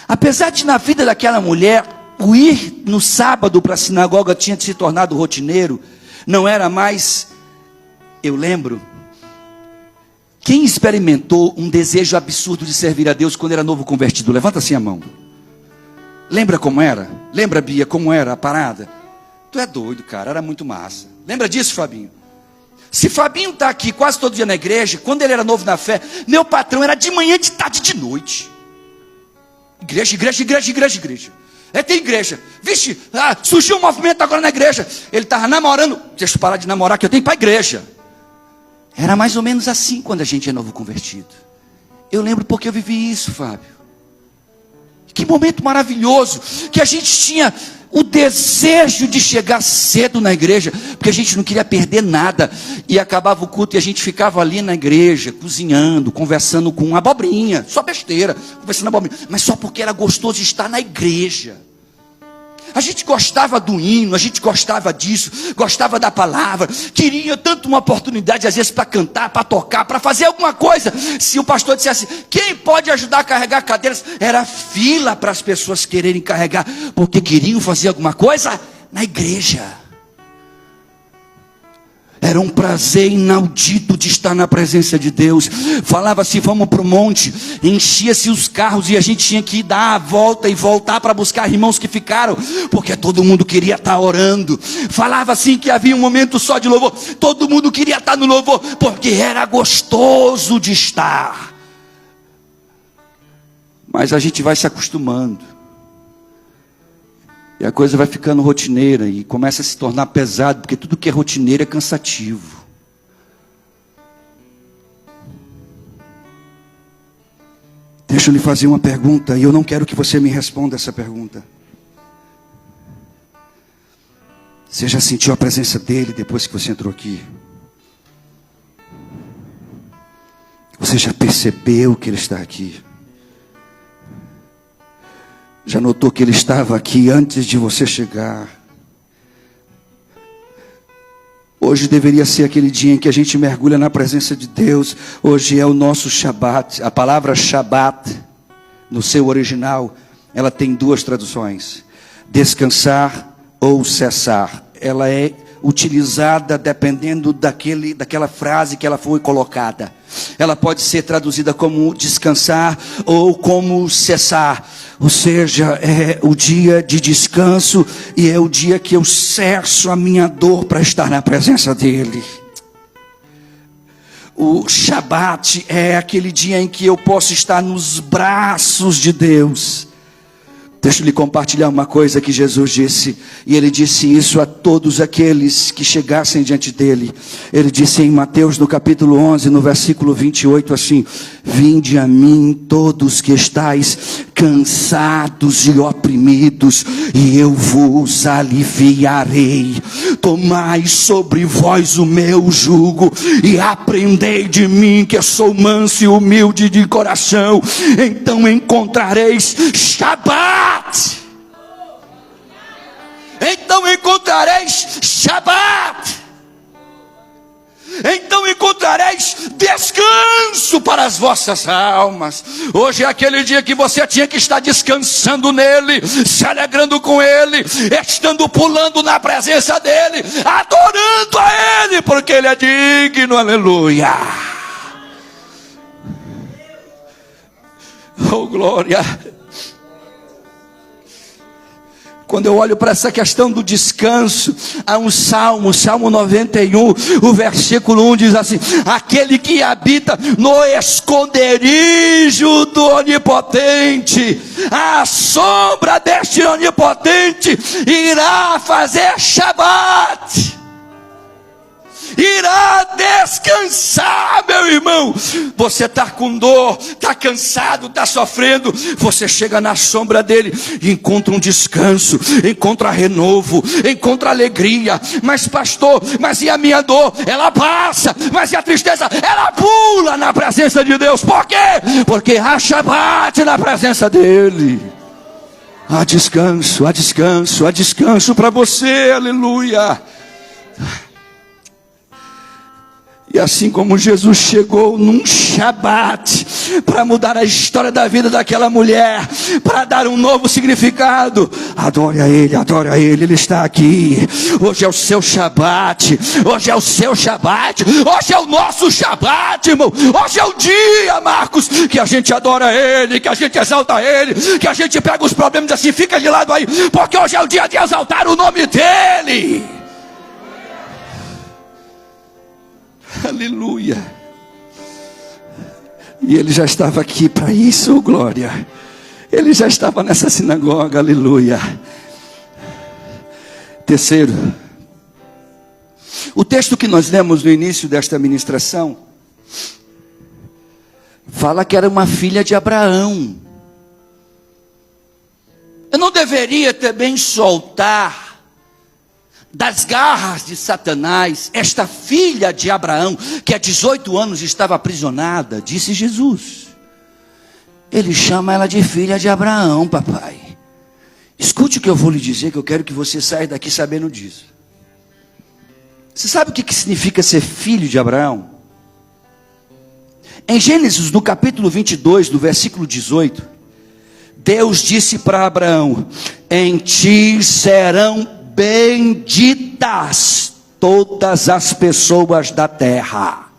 Apesar de na vida daquela mulher, o ir no sábado para a sinagoga tinha se tornado rotineiro, não era mais, eu lembro, Quem experimentou um desejo absurdo de servir a Deus quando era novo convertido? Levanta assim a mão. Lembra como era? Lembra, Bia, como era a parada? Tu é doido, cara, era muito massa. Lembra disso, Fabinho? Se Fabinho está aqui quase todo dia na igreja, quando ele era novo na fé, meu patrão era de manhã, de tarde, de noite. Igreja, igreja, igreja, igreja, igreja. Tem igreja. Vixe, surgiu um movimento agora na igreja. Ele estava namorando. Deixa eu parar de namorar que eu tenho que ir para a igreja. Era mais ou menos assim quando a gente é novo convertido. Eu lembro porque eu vivi isso, Fábio. Que momento maravilhoso. Que a gente tinha o desejo de chegar cedo na igreja, porque a gente não queria perder nada. E acabava o culto e a gente ficava ali na igreja, cozinhando, conversando com uma abobrinha. Só besteira, conversando abobrinha. Mas só porque era gostoso estar na igreja. A gente gostava do hino, a gente gostava disso, gostava da palavra, queria tanto uma oportunidade às vezes para cantar, para tocar, para fazer alguma coisa. Se o pastor dissesse, quem pode ajudar a carregar cadeiras? Era fila para as pessoas quererem carregar, porque queriam fazer alguma coisa na igreja. Era um prazer inaudito de estar na presença de Deus. Falava-se, vamos para o monte. Enchia-se os carros e a gente tinha que dar a volta e voltar para buscar irmãos que ficaram, porque todo mundo queria estar orando. Falava assim que havia um momento só de louvor. Todo mundo queria estar no louvor, porque era gostoso de estar. Mas a gente vai se acostumando. E a coisa vai ficando rotineira e começa a se tornar pesado, porque tudo que é rotineiro é cansativo. Deixa eu lhe fazer uma pergunta, e eu não quero que você me responda essa pergunta. Você já sentiu a presença dele depois que você entrou aqui? Você já percebeu que ele está aqui? Já notou que ele estava aqui antes de você chegar? Hoje deveria ser aquele dia em que a gente mergulha na presença de Deus. Hoje é o nosso Shabat. A palavra Shabat, no seu original, ela tem duas traduções: descansar ou cessar. Ela é utilizada dependendo daquela frase que ela foi colocada. Ela pode ser traduzida como descansar ou como cessar. Ou seja, é o dia de descanso e é o dia que eu cesso a minha dor para estar na presença dele. O Shabat é aquele dia em que eu posso estar nos braços de Deus. Deixa eu lhe compartilhar uma coisa que Jesus disse, e ele disse isso a todos aqueles que chegassem diante dele. Ele disse em Mateus no capítulo 11, no versículo 28, assim: vinde a mim todos que estáis cansados e oprimidos, e eu vos aliviarei. Tomai sobre vós o meu jugo, e aprendei de mim, que eu sou manso e humilde de coração, então encontrareis Shabat. Então encontrareis Shabat. Então encontrareis descanso para as vossas almas. Hoje é aquele dia que você tinha que estar descansando nele, se alegrando com ele, estando pulando na presença dele, adorando a ele, porque ele é digno, aleluia. Oh, glória. Quando eu olho para essa questão do descanso, há um salmo, Salmo 91, o versículo 1 diz assim: aquele que habita no esconderijo do Onipotente, à sombra deste Onipotente, irá fazer Shabat. Irá descansar, meu irmão. Você está com dor, está cansado, está sofrendo. Você chega na sombra dele e encontra um descanso, encontra renovo, encontra alegria. Mas pastor, mas e a minha dor? Ela passa. Mas e a tristeza? Ela pula na presença de Deus. Por quê? Porque há Shabat na presença dele. Há descanso, há descanso, há descanso para você, aleluia. E assim como Jesus chegou num Shabat para mudar a história da vida daquela mulher, para dar um novo significado, adore a Ele, Ele está aqui. Hoje é o seu Shabat, hoje é o seu Shabat, hoje é o nosso Shabat, irmão. Hoje é o dia, Marcos, que a gente adora Ele, que a gente exalta Ele, que a gente pega os problemas assim, fica de lado aí, porque hoje é o dia de exaltar o nome dEle. Aleluia. E ele já estava aqui para isso, glória. Ele já estava nessa sinagoga, aleluia. Terceiro, o texto que nós lemos no início desta ministração fala que era uma filha de Abraão. Eu não deveria também soltar das garras de Satanás esta filha de Abraão, que há 18 anos estava aprisionada, disse Jesus. Ele chama ela de filha de Abraão, papai. Escute o que eu vou lhe dizer, que eu quero que você saia daqui sabendo disso. Você sabe o que significa ser filho de Abraão? Em Gênesis, no capítulo 22, no versículo 18, Deus disse para Abraão: em ti serão benditas todas as pessoas da terra.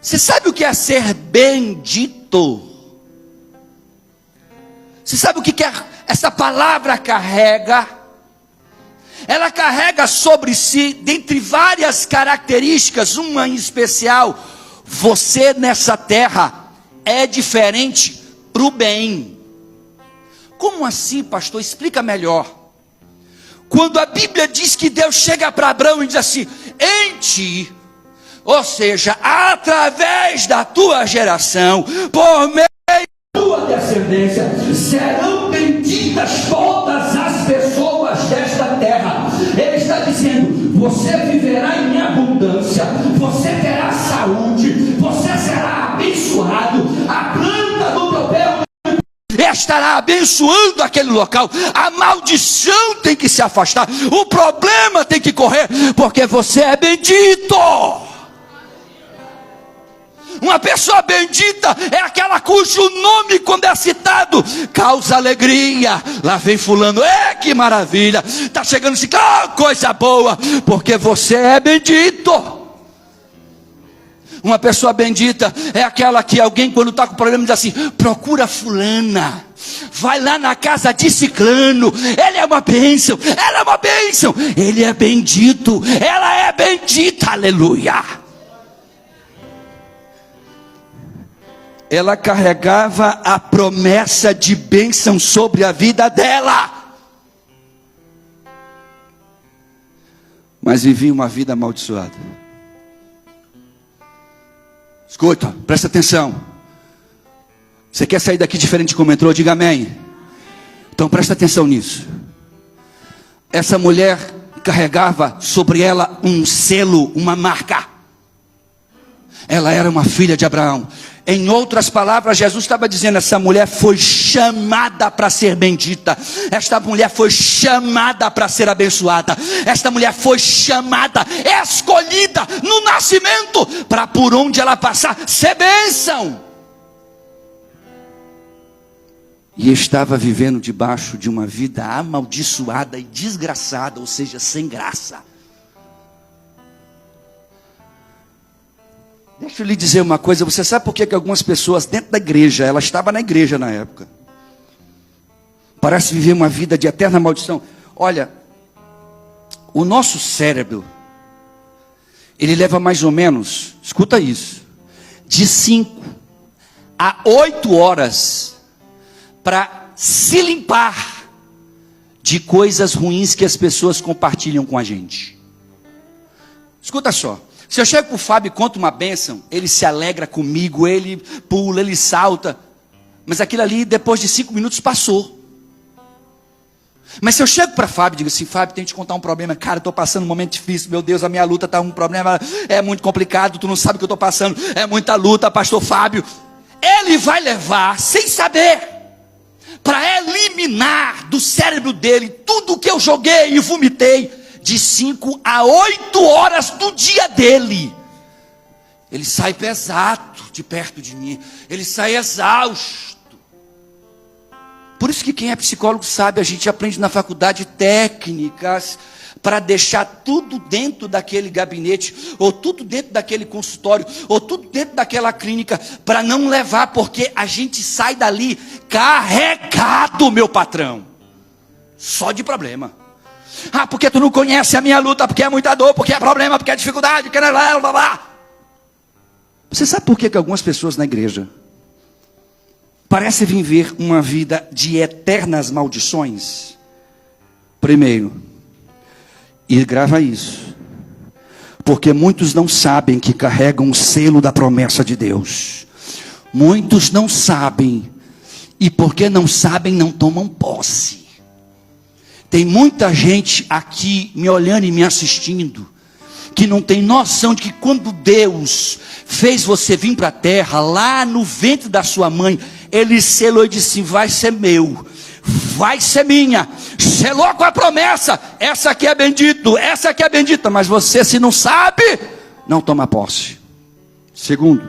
Você sabe o que é ser bendito? Você sabe o que essa palavra carrega? Ela carrega sobre si, dentre várias características, uma em especial: você nessa terra é diferente para o bem. Como assim, pastor? Explica melhor. Quando a Bíblia diz que Deus chega para Abraão e diz assim: em ti, ou seja, através da tua geração, por meio da tua descendência, serão benditas todas as pessoas desta terra. Ele está dizendo: você viverá em abundância, você terá saúde, você será abençoado, a planta do teu pé estará abençoando aquele local. A maldição tem que se afastar, o problema tem que correr, porque você é bendito. Uma pessoa bendita é aquela cujo nome, quando é citado, causa alegria. Lá vem fulano, que maravilha, está chegando assim, coisa boa, porque você é bendito. Uma pessoa bendita é aquela que alguém, quando está com problema, diz assim: procura fulana, vai lá na casa de ciclano, ele é uma bênção, ela é uma bênção, ele é bendito, ela é bendita, aleluia. Ela carregava a promessa de bênção sobre a vida dela, mas vivia uma vida amaldiçoada. Escuta, presta atenção. Você quer sair daqui diferente como entrou? Diga amém. Então presta atenção nisso. Essa mulher carregava sobre ela um selo, uma marca. Ela era uma filha de Abraão. Em outras palavras, Jesus estava dizendo: essa mulher foi chamada para ser bendita. Esta mulher foi chamada para ser abençoada. Esta mulher foi chamada, escolhida no nascimento, para por onde ela passar ser bênção. E estava vivendo debaixo de uma vida amaldiçoada e desgraçada, ou seja, sem graça. Deixa eu lhe dizer uma coisa. Você sabe por que algumas pessoas dentro da igreja, ela estava na igreja na época, parece viver uma vida de eterna maldição? Olha, o nosso cérebro, ele leva mais ou menos, escuta isso, de 5 a 8 horas para se limpar de coisas ruins que as pessoas compartilham com a gente. Escuta só. Se eu chego para o Fábio e conto uma bênção, ele se alegra comigo, ele pula, ele salta. Mas aquilo ali, depois de 5 minutos, passou. Mas se eu chego para Fábio e digo assim: Fábio, tenho que te contar um problema. Cara, estou passando um momento difícil. Meu Deus, a minha luta está um problema, é muito complicado. Tu não sabe o que eu estou passando. É muita luta, pastor Fábio. Ele vai levar, sem saber, para eliminar do cérebro dele tudo o que eu joguei e vomitei de 5 a 8 horas do dia dele. Ele sai pesado de perto de mim. Ele sai exausto. Por isso que quem é psicólogo sabe, a gente aprende na faculdade técnicas para deixar tudo dentro daquele gabinete, ou tudo dentro daquele consultório, ou tudo dentro daquela clínica, para não levar, porque a gente sai dali carregado, meu patrão, só de problema. Ah, porque tu não conhece a minha luta, porque é muita dor, porque é problema, porque é dificuldade, porque blá, blá, blá. Você sabe por que algumas pessoas na igreja parecem viver uma vida de eternas maldições? Primeiro, e grava isso, porque muitos não sabem que carregam o selo da promessa de Deus. Muitos não sabem, e porque não sabem, não tomam posse. Tem muita gente aqui me olhando e me assistindo, que não tem noção de que quando Deus fez você vir para a terra, lá no ventre da sua mãe, Ele selou e disse: vai ser meu, vai ser minha. Selou com a promessa: essa aqui é bendito, essa aqui é bendita. Mas você, se não sabe, não toma posse. Segundo,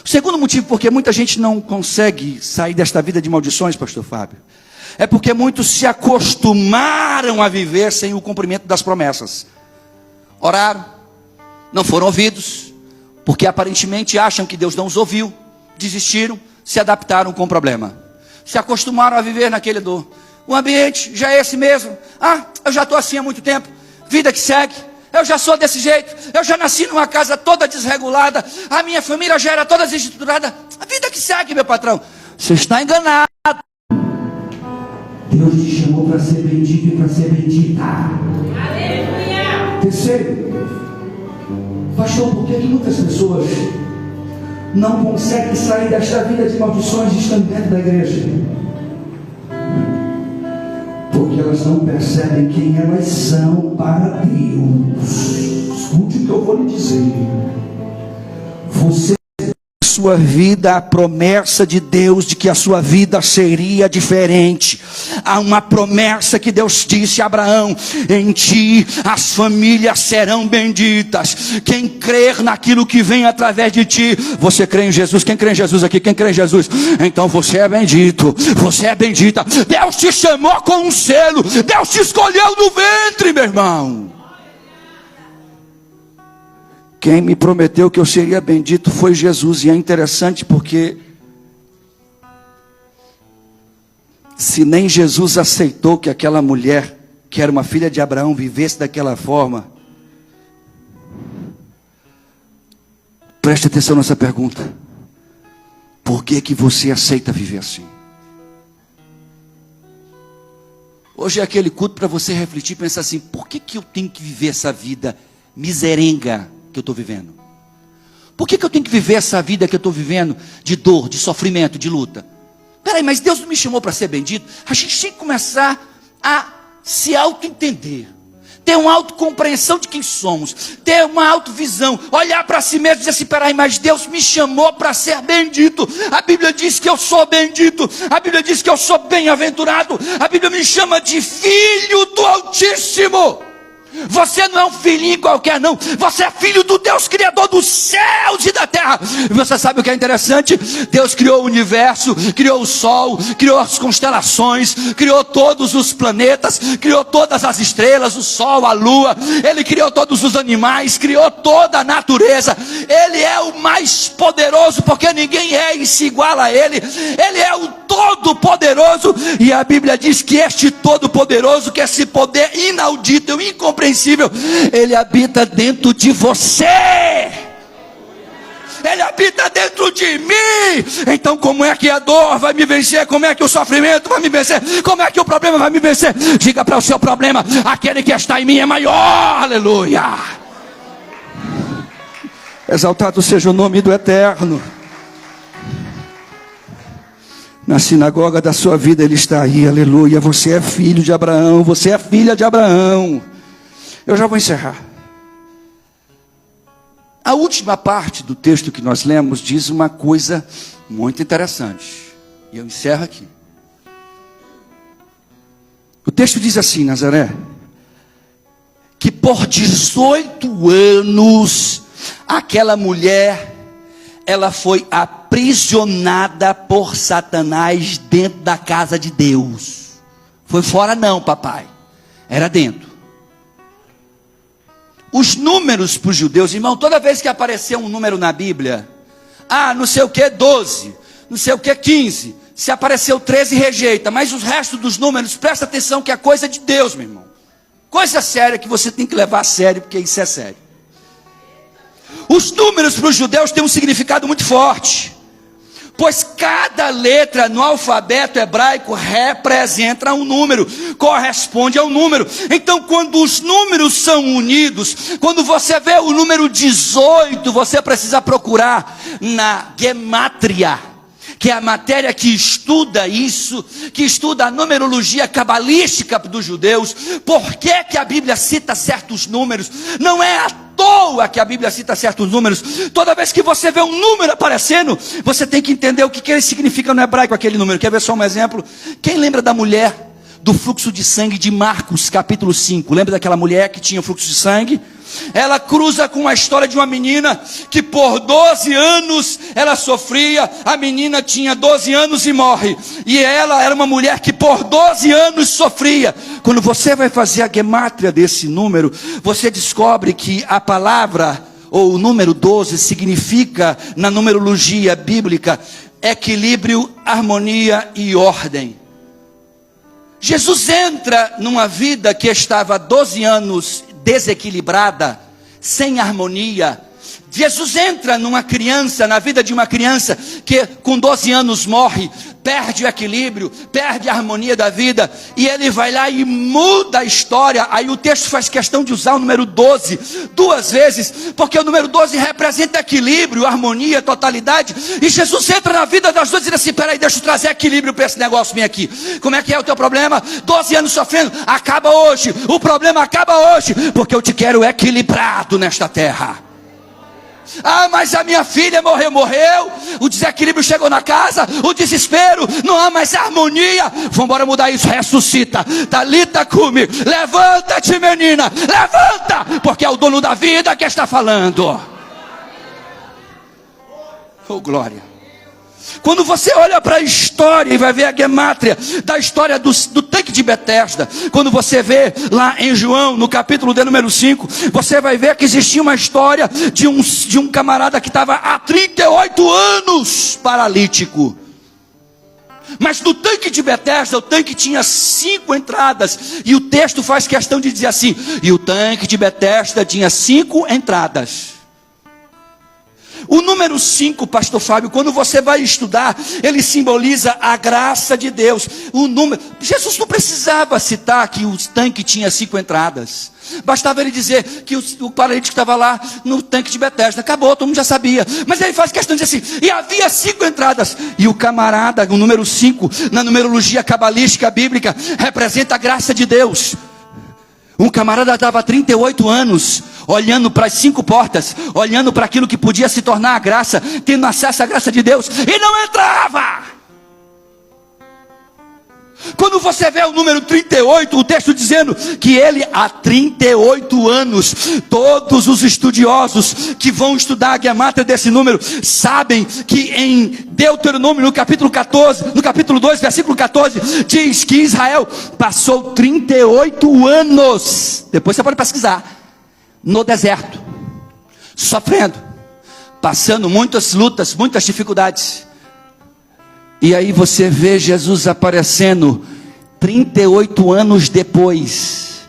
o segundo motivo porque muita gente não consegue sair desta vida de maldições, pastor Fábio, é porque muitos se acostumaram a viver sem o cumprimento das promessas. Oraram, não foram ouvidos, porque aparentemente acham que Deus não os ouviu, desistiram, se adaptaram com o problema, se acostumaram a viver naquele dor. O ambiente já é esse mesmo. Ah, eu já estou assim há muito tempo, vida que segue, eu já sou desse jeito, eu já nasci numa casa toda desregulada, a minha família já era toda desestruturada, a vida que segue, meu patrão. Você está enganado. Deus te chamou para ser bendito e para ser bendita. Aleluia. Terceiro, pastor, por que muitas pessoas não conseguem sair desta vida de maldições estando dentro da igreja? Porque elas não percebem quem elas são para Deus. Escute o que eu vou lhe dizer. Você, sua vida, a promessa de Deus de que a sua vida seria diferente. Há uma promessa que Deus disse a Abraão: em ti as famílias serão benditas. Quem crer naquilo que vem através de ti. Você crê em Jesus? Quem crê em Jesus aqui? Quem crê em Jesus? Então você é bendito, você é bendita. Deus te chamou com um selo, Deus te escolheu no ventre, meu irmão. Quem me prometeu que eu seria bendito foi Jesus. E é interessante porque se nem Jesus aceitou que aquela mulher, que era uma filha de Abraão, vivesse daquela forma, preste atenção nessa pergunta: por que você aceita viver assim? Hoje é aquele culto para você refletir e pensar assim: por que eu tenho que viver essa vida miserenga que eu estou vivendo? Por que eu tenho que viver essa vida que eu estou vivendo de dor, de sofrimento, de luta? Peraí, mas Deus não me chamou para ser bendito? A gente tem que começar a se auto-entender, ter uma autocompreensão de quem somos, ter uma autovisão, olhar para si mesmo e dizer assim: peraí, mas Deus me chamou para ser bendito. A Bíblia diz que eu sou bendito, a Bíblia diz que eu sou bem-aventurado, a Bíblia me chama de filho do Altíssimo. Você não é um filhinho qualquer, não. Você é filho do Deus Criador dos céus e da terra. E você sabe o que é interessante? Deus criou o universo, criou o sol, criou as constelações, criou todos os planetas, criou todas as estrelas, o sol, a lua. Ele criou todos os animais, criou toda a natureza. Ele é o mais poderoso, porque ninguém é e se iguala a Ele. Ele é o Todo-Poderoso. E a Bíblia diz que este Todo-Poderoso, que esse poder inaudito, incompreensível, Ele habita dentro de você. Ele habita dentro de mim. Então como é que a dor vai me vencer? Como é que o sofrimento vai me vencer? Como é que o problema vai me vencer? Diga para o seu problema: aquele que está em mim é maior. Aleluia. Exaltado seja o nome do Eterno. Na sinagoga da sua vida Ele está aí, aleluia. Você é filho de Abraão, você é filha de Abraão. Eu já vou encerrar. A última parte do texto que nós lemos diz uma coisa muito interessante. E eu encerro aqui. O texto diz assim: Nazaré, que por 18 anos, aquela mulher, ela foi aprisionada por Satanás dentro da casa de Deus. Foi fora não, papai, era dentro. Os números para os judeus, irmão, toda vez que apareceu um número na Bíblia, não sei o que 12, não sei o que 15, se apareceu 13 rejeita, mas os restos dos números, presta atenção que é coisa de Deus, meu irmão. Coisa séria que você tem que levar a sério, porque isso é sério. Os números para os judeus têm um significado muito forte, pois cada letra no alfabeto hebraico representa um número, corresponde a um número. Então, quando os números são unidos, quando você vê o número 18, você precisa procurar na gemátria, que é a matéria que estuda isso, que estuda a numerologia cabalística dos judeus. Por que que a Bíblia cita certos números? Não é à toa que a Bíblia cita certos números. Toda vez que você vê um número aparecendo, você tem que entender o que ele significa no hebraico, aquele número. Quer ver só um exemplo? Quem lembra da mulher do fluxo de sangue de Marcos, capítulo 5? Lembra daquela mulher que tinha fluxo de sangue? Ela cruza com a história de uma menina que por 12 anos ela sofria. A menina tinha 12 anos e morre. E ela era uma mulher que por 12 anos sofria. Quando você vai fazer a gemátria desse número, você descobre que a palavra, ou o número 12, significa, na numerologia bíblica, equilíbrio, harmonia e ordem. Jesus entra numa vida que estava há 12 anos desequilibrada, sem harmonia. Jesus entra numa criança, na vida de uma criança que com 12 anos morre, perde o equilíbrio, perde a harmonia da vida, e ele vai lá e muda a história. Aí o texto faz questão de usar o número 12 duas vezes, porque o número 12 representa equilíbrio, harmonia, totalidade. E Jesus entra na vida das duas e diz assim: peraí, deixa eu trazer equilíbrio para esse negócio, vem aqui. Como é que é o teu problema? 12 anos sofrendo, acaba hoje. O problema acaba hoje, porque eu te quero equilibrado nesta terra. Mas a minha filha morreu, o desequilíbrio chegou na casa, o desespero, não há mais harmonia. Vamos embora mudar isso, ressuscita. Talita cumi, levanta-te, menina, levanta, porque é o dono da vida que está falando. Oh, glória. Quando você olha para a história e vai ver a gemátria da história do tanque de Betesda, quando você vê lá em João, no capítulo de número 5, você vai ver que existia uma história de um camarada que estava há 38 anos paralítico. Mas no tanque de Betesda, o tanque tinha 5 entradas, e o texto faz questão de dizer assim: e o tanque de Betesda tinha 5 entradas. O número 5, pastor Fábio, quando você vai estudar, ele simboliza a graça de Deus. Jesus não precisava citar que o tanque tinha 5 entradas. Bastava ele dizer que o paralítico estava lá no tanque de Betesda. Acabou, todo mundo já sabia. Mas ele faz questão de dizer assim: e havia 5 entradas. E o camarada, o número 5, na numerologia cabalística bíblica, representa a graça de Deus. Um camarada estava há 38 anos, olhando para as 5 portas, olhando para aquilo que podia se tornar a graça, tendo acesso à graça de Deus, e não entrava. Quando você vê o número 38, o texto dizendo que ele há 38 anos, todos os estudiosos que vão estudar a gemátria desse número, sabem que em Deuteronômio, no capítulo 14, no capítulo 2, versículo 14, diz que Israel passou 38 anos, depois você pode pesquisar, no deserto, sofrendo, passando muitas lutas, muitas dificuldades. E aí você vê Jesus aparecendo 38 anos depois,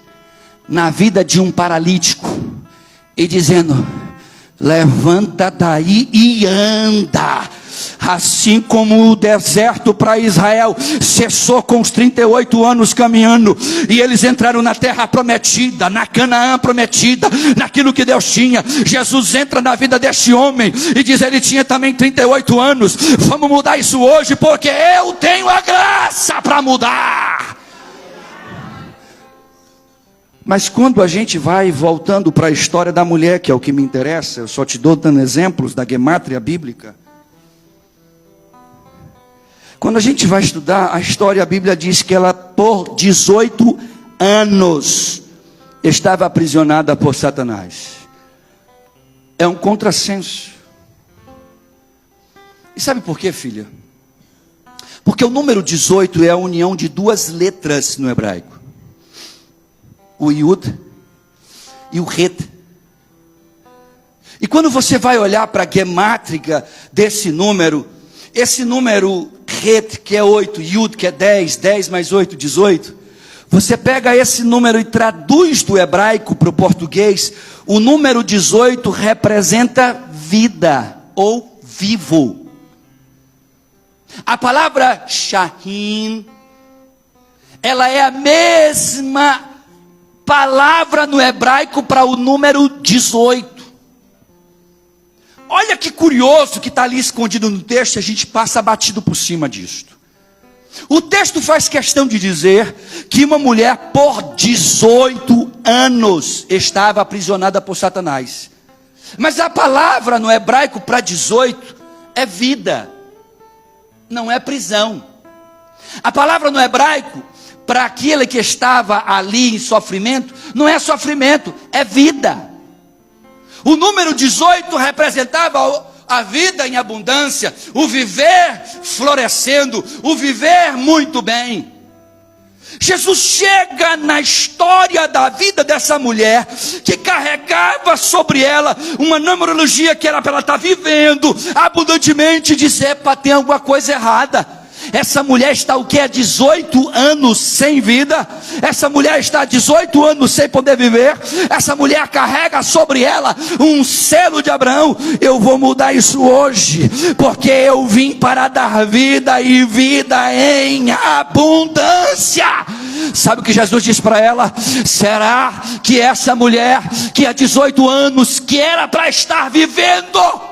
na vida de um paralítico, e dizendo: levanta daí e anda. Assim como o deserto para Israel cessou com os 38 anos caminhando, e eles entraram na terra prometida, na Canaã prometida, naquilo que Deus tinha. Jesus entra na vida deste homem e diz: ele tinha também 38 anos. Vamos mudar isso hoje, porque eu tenho a graça para mudar. Mas quando a gente vai voltando para a história da mulher, que é o que me interessa, eu só te dou dando exemplos da gemátria bíblica. Quando a gente vai estudar a história, a Bíblia diz que ela por 18 anos estava aprisionada por Satanás. É um contrassenso. E sabe por quê, filha? Porque o número 18 é a união de duas letras no hebraico. O Yud e o Het. E quando você vai olhar para a gemátrica desse número, esse número Het, que é 8, Yud, que é 10, 10 mais 8, 18, você pega esse número e traduz do hebraico para o português, o número 18 representa vida ou vivo. A palavra Shahim, ela é a mesma palavra no hebraico para o número 18. Olha que curioso que está ali escondido no texto, a gente passa batido por cima disto. O texto faz questão de dizer que uma mulher por 18 anos estava aprisionada por Satanás. Mas a palavra no hebraico para 18 é vida, não é prisão. A palavra no hebraico para aquele que estava ali em sofrimento, não é sofrimento, é vida. O número 18 representava a vida em abundância, o viver florescendo, o viver muito bem. Jesus chega na história da vida dessa mulher, que carregava sobre ela uma numerologia que era para ela estar vivendo abundantemente, e dizer: epa, tem alguma coisa errada. Essa mulher está o que? Há 18 anos sem vida. Essa mulher está há 18 anos sem poder viver. Essa mulher carrega sobre ela um selo de Abraão. Eu vou mudar isso hoje, porque eu vim para dar vida e vida em abundância. Sabe o que Jesus disse para ela? Será que essa mulher que há 18 anos, que era para estar vivendo,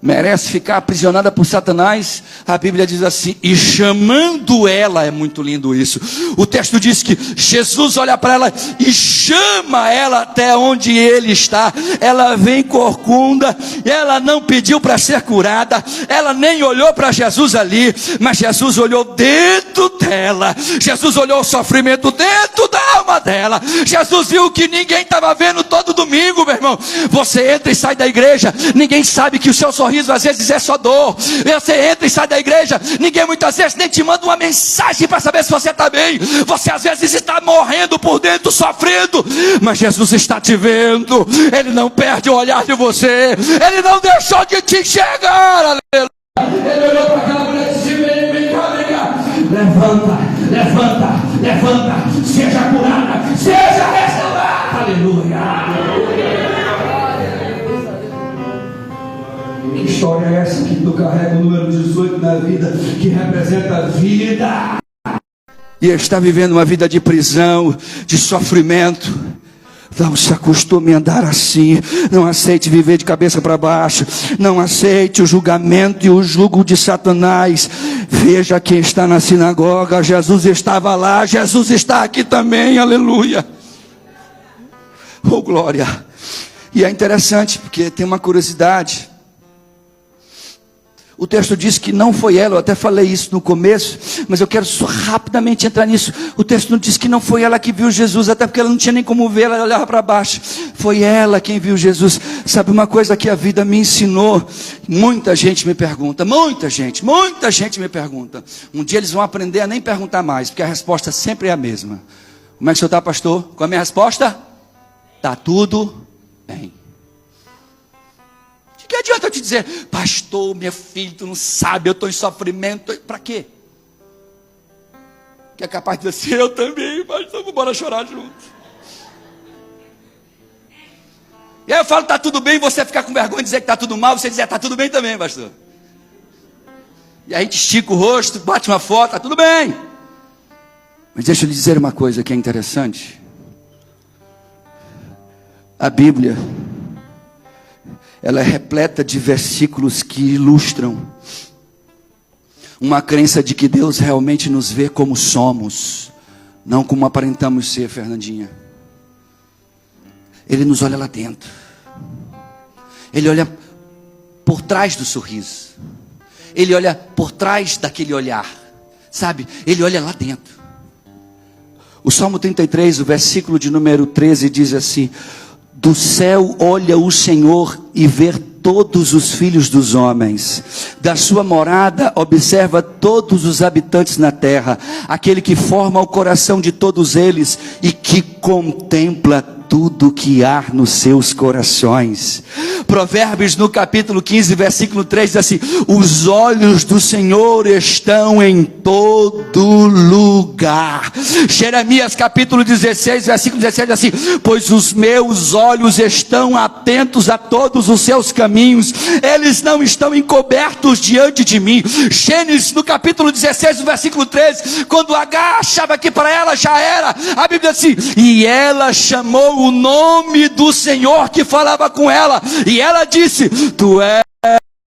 merece ficar aprisionada por Satanás? A Bíblia diz assim: e chamando ela, é muito lindo isso. O texto diz que Jesus olha para ela e chama ela até onde ele está. Ela vem corcunda, ela não pediu para ser curada, ela nem olhou para Jesus ali, mas Jesus olhou dentro dela. Jesus olhou o sofrimento dentro da alma dela. Jesus viu que ninguém estava vendo todo domingo, meu irmão. Você entra e sai da igreja, ninguém sabe que o seu sorriso às vezes é só dor. Você entra e sai da igreja, ninguém muitas vezes nem te manda uma mensagem para saber se você está bem. Você às vezes está morrendo por dentro, sofrendo, mas Jesus está te vendo. Ele não perde o olhar de você, ele não deixou de te enxergar. Aleluia. Ele olhou para aquela mulher e disse: vem cá, levanta, levanta, levanta, seja curada, seja restaurada. Aleluia. Que história é essa que tu carrega o número 18 na vida, que representa a vida, e está vivendo uma vida de prisão, de sofrimento? Não se acostume a andar assim. Não aceite viver de cabeça para baixo. Não aceite o julgamento e o jugo de Satanás. Veja quem está na sinagoga. Jesus estava lá, Jesus está aqui também. Aleluia. Oh, glória. E é interessante porque tem uma curiosidade. O texto diz que não foi ela, eu até falei isso no começo, mas eu quero só rapidamente entrar nisso. O texto não diz que não foi ela que viu Jesus, até porque ela não tinha nem como ver, ela olhava para baixo. Foi ela quem viu Jesus. Sabe uma coisa que a vida me ensinou? Muita gente me pergunta, muita gente me pergunta. Um dia eles vão aprender a nem perguntar mais, porque a resposta sempre é a mesma. Como é que o senhor está, pastor? Qual é a minha resposta? Está tudo bem. O que adianta eu te dizer: pastor, meu filho, tu não sabe, eu estou em sofrimento? Para quê? Que é capaz de dizer assim: eu também, pastor, vamos embora chorar juntos. E aí eu falo: está tudo bem, você ficar com vergonha de dizer que está tudo mal, você dizer: está tudo bem também, pastor. E aí a gente estica o rosto, bate uma foto, está tudo bem. Mas deixa eu lhe dizer uma coisa que é interessante. A Bíblia, ela é repleta de versículos que ilustram uma crença de que Deus realmente nos vê como somos, não como aparentamos ser, Fernandinha. Ele nos olha lá dentro. Ele olha por trás do sorriso. Ele olha por trás daquele olhar. Sabe? Ele olha lá dentro. O Salmo 33, o versículo de número 13 diz assim: do céu olha o Senhor e vê todos os filhos dos homens, da sua morada observa todos os habitantes na terra, aquele que forma o coração de todos eles e que contempla tudo que há nos seus corações. Provérbios no capítulo 15, versículo 3 diz assim: os olhos do Senhor estão em todo lugar. Jeremias capítulo 16, versículo 17 diz assim: pois os meus olhos estão atentos a todos os seus caminhos, eles não estão encobertos diante de mim. Gênesis no capítulo 16, versículo 13, quando Agar achava que para ela já era, a Bíblia diz assim: e ela chamou o nome do Senhor que falava com ela, e ela disse: tu és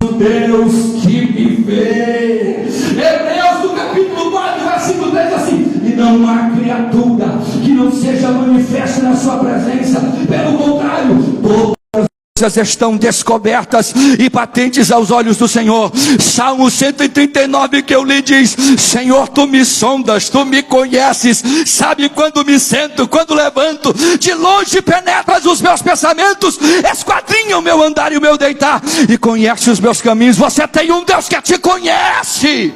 o Deus que me vê. Hebreus no capítulo 4, versículo 10 assim: e não há criatura que não seja manifesta na sua presença, pelo contrário, todas estão descobertas e patentes aos olhos do Senhor. Salmo 139 que eu li diz: Senhor, tu me sondas, tu me conheces, sabe quando me sento, quando levanto, de longe penetras os meus pensamentos, esquadrinha o meu andar e o meu deitar, e conhece os meus caminhos. Você tem um Deus que te conhece.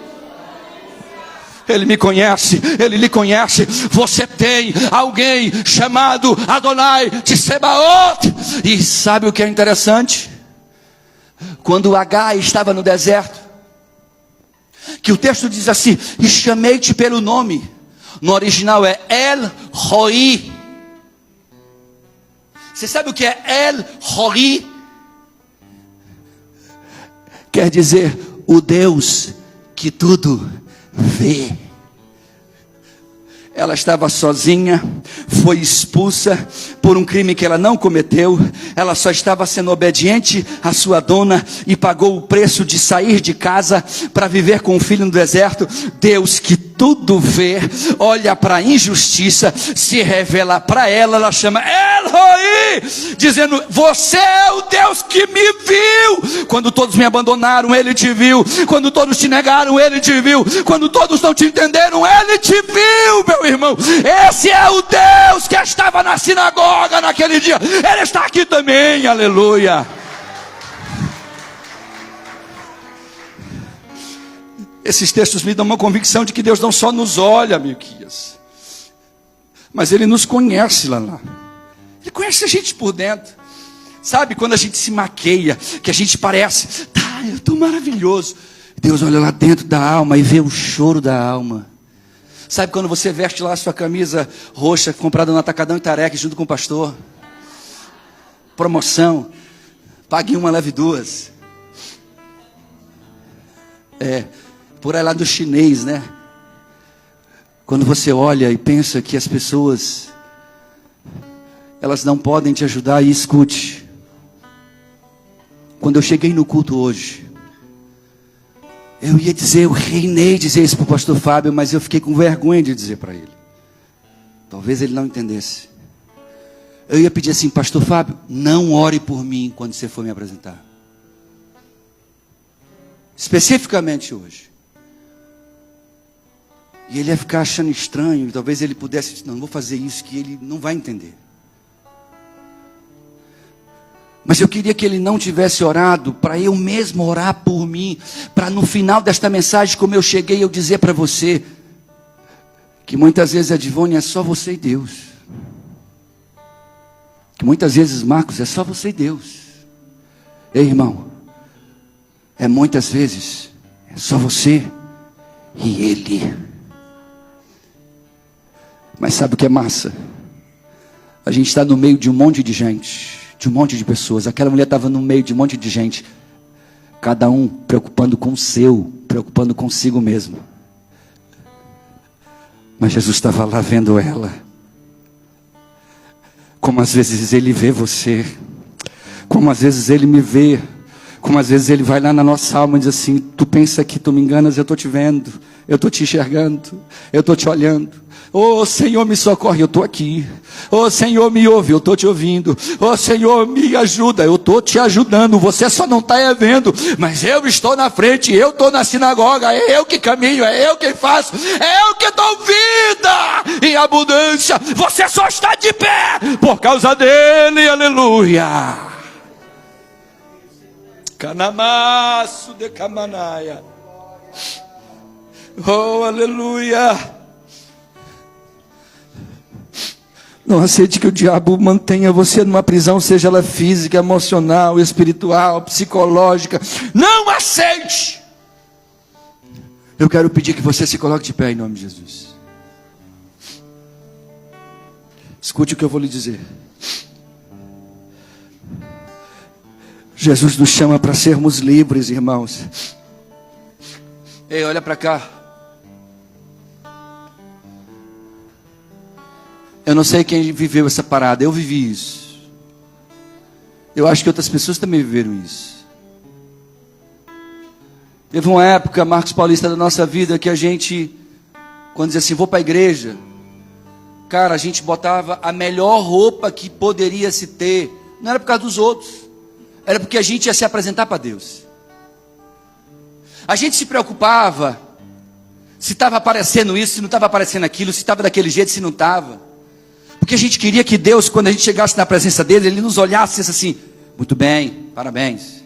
Ele me conhece, Ele lhe conhece. Você tem alguém chamado Adonai de Sebaot. E sabe o que é interessante? Quando Agar estava no deserto, que o texto diz assim: e chamei-te pelo nome. No original é El Roi. Você sabe o que é El Roi? Quer dizer, o Deus que tudo vê. Ela estava sozinha, foi expulsa por um crime que ela não cometeu. Ela só estava sendo obediente à sua dona e pagou o preço de sair de casa para viver com o filho no deserto. Deus que tudo vê, olha para a injustiça, se revela para ela. Ela chama El Roi, dizendo: você é o Deus que me viu. Quando todos me abandonaram, Ele te viu. Quando todos te negaram, Ele te viu. Quando todos não te entenderam, Ele te viu, meu irmão. Esse é o Deus que estava na sinagoga naquele dia. Ele está aqui também, aleluia. Esses textos me dão uma convicção de que Deus não só nos olha, Miquias, mas Ele nos conhece lá. Ele conhece a gente por dentro. Sabe quando a gente se maqueia, que a gente parece, tá, eu estou maravilhoso. Deus olha lá dentro da alma e vê o choro da alma. Sabe quando você veste lá a sua camisa roxa, comprada no Atacadão Itareque, junto com o pastor? Promoção, pague uma, leve duas. Por aí lá do chinês, né? Quando você olha e pensa que as pessoas, elas não podem te ajudar, e escute. Quando eu cheguei no culto hoje, eu ia dizer, eu reinei dizer isso para o pastor Fábio, mas eu fiquei com vergonha de dizer para ele. Talvez ele não entendesse. Eu ia pedir assim: pastor Fábio, não ore por mim quando você for me apresentar. Especificamente hoje. E ele ia ficar achando estranho, e talvez ele pudesse dizer: não vou fazer isso, que ele não vai entender. Mas eu queria que ele não tivesse orado, para eu mesmo orar por mim, para no final desta mensagem, como eu cheguei, eu dizer para você, que muitas vezes, Edivone, é só você e Deus. Que muitas vezes, Marcos, é só você e Deus. Ei, irmão, muitas vezes, é só você e Ele. Mas sabe o que é massa? A gente está no meio de um monte de gente, de um monte de pessoas. Aquela mulher estava no meio de um monte de gente, cada um preocupando com o seu, preocupando consigo mesmo. Mas Jesus estava lá vendo ela. Como às vezes Ele vê você, como às vezes Ele me vê, como às vezes Ele vai lá na nossa alma e diz assim: tu pensa que tu me enganas, eu estou te vendo, eu estou te enxergando, eu estou te olhando. Oh Senhor, me socorre, eu estou aqui. Oh Senhor, me ouve, eu estou te ouvindo. Oh Senhor, me ajuda, eu estou te ajudando. Você só não está vendo, mas eu estou na frente, eu estou na sinagoga, é eu que caminho, é eu que faço, é eu que dou vida em abundância. Você só está de pé por causa dele, aleluia. Canamaço de Camanaia. Oh, aleluia. Não aceite que o diabo mantenha você numa prisão, seja ela física, emocional, espiritual, psicológica. Não aceite. Eu quero pedir que você se coloque de pé em nome de Jesus. Escute o que eu vou lhe dizer. Jesus nos chama para sermos livres, irmãos. Ei, olha para cá. Eu não sei quem viveu essa parada, eu vivi isso. Eu acho que outras pessoas também viveram isso. Teve uma época, Marcos Paulista, da nossa vida, que a gente, quando dizia assim, vou para a igreja, cara, a gente botava a melhor roupa que poderia se ter. Não era por causa dos outros, era porque a gente ia se apresentar para Deus. A gente se preocupava se estava aparecendo isso, se não estava aparecendo aquilo, se estava daquele jeito, se não estava. Porque a gente queria que Deus, quando a gente chegasse na presença dele, ele nos olhasse e disse assim, muito bem, parabéns.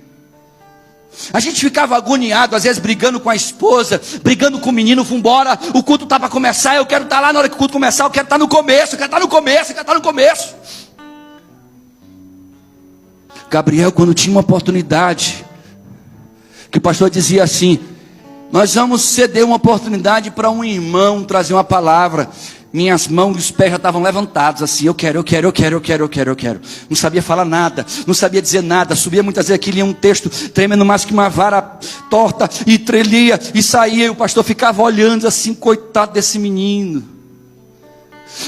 A gente ficava agoniado, às vezes brigando com a esposa, brigando com o menino, vambora, o culto está para começar, eu quero estar lá na hora que o culto começar, eu quero estar no começo, eu quero estar no começo, eu quero estar no começo. Gabriel, quando tinha uma oportunidade, que o pastor dizia assim, nós vamos ceder uma oportunidade para um irmão trazer uma palavra. Minhas mãos e os pés já estavam levantados assim, eu quero. Não sabia falar nada, não sabia dizer nada. Subia muitas vezes aqui, lia um texto tremendo mais que uma vara torta, e trelia, e saía, e o pastor ficava olhando assim, coitado desse menino.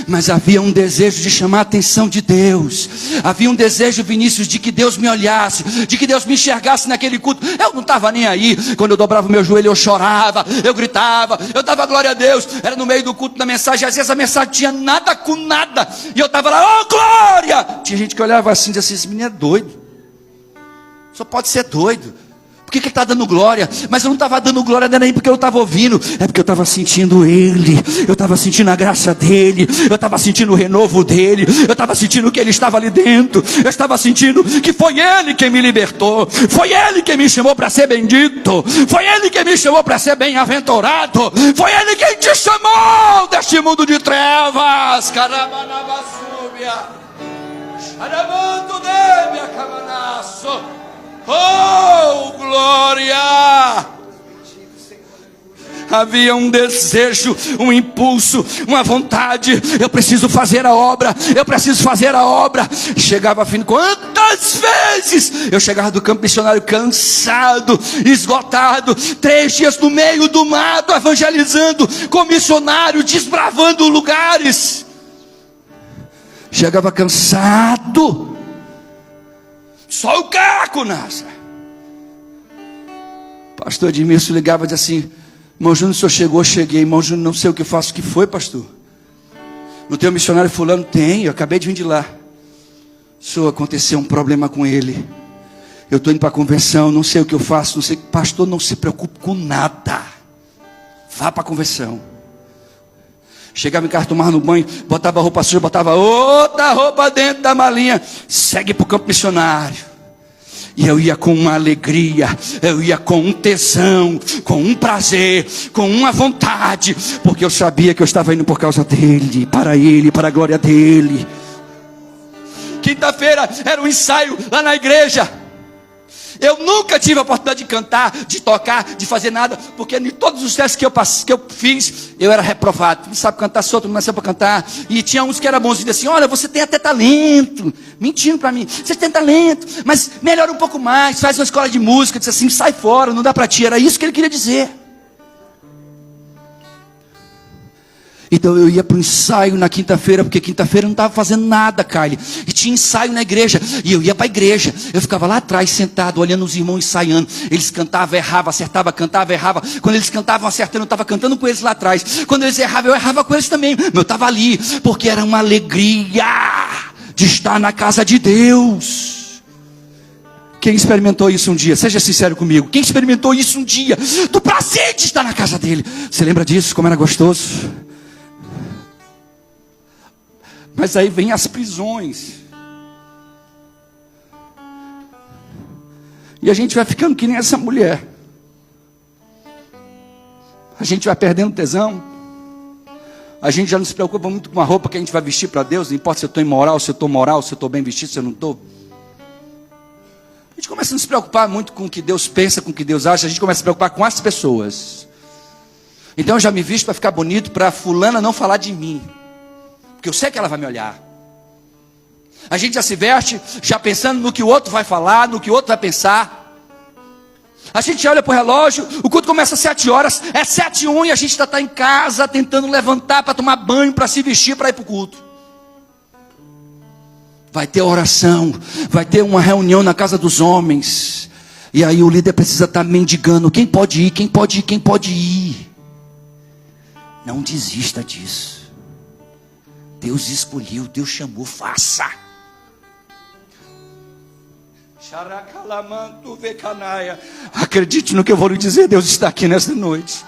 Mas havia um desejo de chamar a atenção de Deus. Havia um desejo, Vinícius, de que Deus me olhasse, de que Deus me enxergasse naquele culto. Eu não estava nem aí. Quando eu dobrava o meu joelho, eu chorava, eu gritava, eu dava glória a Deus. Era no meio do culto da mensagem. Às vezes a mensagem tinha nada com nada, e eu estava lá, oh glória. Tinha gente que olhava assim e dizia assim, esse menino é doido. Só pode ser doido. Por que ele está dando glória? Mas eu não estava dando glória nem porque eu estava ouvindo, é porque eu estava sentindo Ele, eu estava sentindo a graça dEle, eu estava sentindo o renovo dEle, eu estava sentindo que Ele estava ali dentro, eu estava sentindo que foi Ele quem me libertou, foi Ele quem me chamou para ser bendito, foi Ele quem me chamou para ser bem-aventurado, foi Ele quem te chamou deste mundo de trevas. Caramanabasúbia, Aramanto debe a cabanaço. Oh, glória! Havia um desejo, um impulso, uma vontade. Eu preciso fazer a obra, eu preciso fazer a obra. Chegava a fim, quantas vezes eu chegava do campo missionário cansado, esgotado, 3 dias no meio do mato, evangelizando, com missionário, desbravando lugares. Chegava cansado. Só o caco, Nasa. Pastor Edmilson ligava e dizia assim, irmão Júnior, o senhor chegou? Cheguei. Irmão Júnior, não sei o que eu faço. O que foi, pastor? Não tem um missionário fulano? Tem, eu acabei de vir de lá. Senhor, aconteceu um problema com ele. Eu estou indo para a convenção, não sei o que eu faço, não sei. Pastor, não se preocupe com nada. Vá para a convenção. Chegava em casa, tomava no banho, botava a roupa suja, botava outra roupa dentro da malinha. Segue para o campo missionário. E eu ia com uma alegria, eu ia com um tesão, com um prazer, com uma vontade, porque eu sabia que eu estava indo por causa dele, para a glória dele. Quinta-feira era um ensaio lá na igreja. Eu nunca tive a oportunidade de cantar, de tocar, de fazer nada, porque em todos os testes que eu fiz, eu era reprovado. Não sabe cantar, solto, não nasceu para cantar. E tinha uns que eram bons, e diziam assim, olha, você tem até talento. Mentindo para mim, você tem talento, mas melhora um pouco mais, faz uma escola de música. Disse assim, sai fora, não dá para ti. Era isso que ele queria dizer. Então eu ia para o ensaio na quinta-feira, porque quinta-feira eu não estava fazendo nada, Kylie. E tinha ensaio na igreja, e eu ia para a igreja. Eu ficava lá atrás, sentado, olhando os irmãos ensaiando. Eles cantavam, erravam, acertavam, cantavam, erravam. Quando eles cantavam, acertando, eu estava cantando com eles lá atrás. Quando eles erravam, eu errava com eles também. Mas eu estava ali, porque era uma alegria de estar na casa de Deus. Quem experimentou isso um dia? Seja sincero comigo. Quem experimentou isso um dia? Do prazer de estar na casa dele. Você lembra disso? Como era gostoso? Mas aí vem as prisões. E a gente vai ficando que nem essa mulher. A gente vai perdendo tesão. A gente já não se preocupa muito com a roupa que a gente vai vestir para Deus. Não importa se eu estou imoral, se eu estou moral, se eu estou bem vestido, se eu não estou. A gente começa a não se preocupar muito com o que Deus pensa, com o que Deus acha. A gente começa a se preocupar com as pessoas. Então eu já me visto para ficar bonito, para fulana não falar de mim. Porque eu sei que ela vai me olhar. A gente já se veste, já pensando no que o outro vai falar, no que o outro vai pensar. A gente olha para o relógio, o culto começa às 7 horas, é 7h01 e a gente está em casa, tentando levantar para tomar banho, para se vestir, para ir para o culto. Vai ter oração, vai ter uma reunião na casa dos homens. E aí o líder precisa estar mendigando, quem pode ir, quem pode ir, quem pode ir. Não desista disso. Deus escolheu, Deus chamou, faça. Acredite no que eu vou lhe dizer, Deus está aqui nesta noite.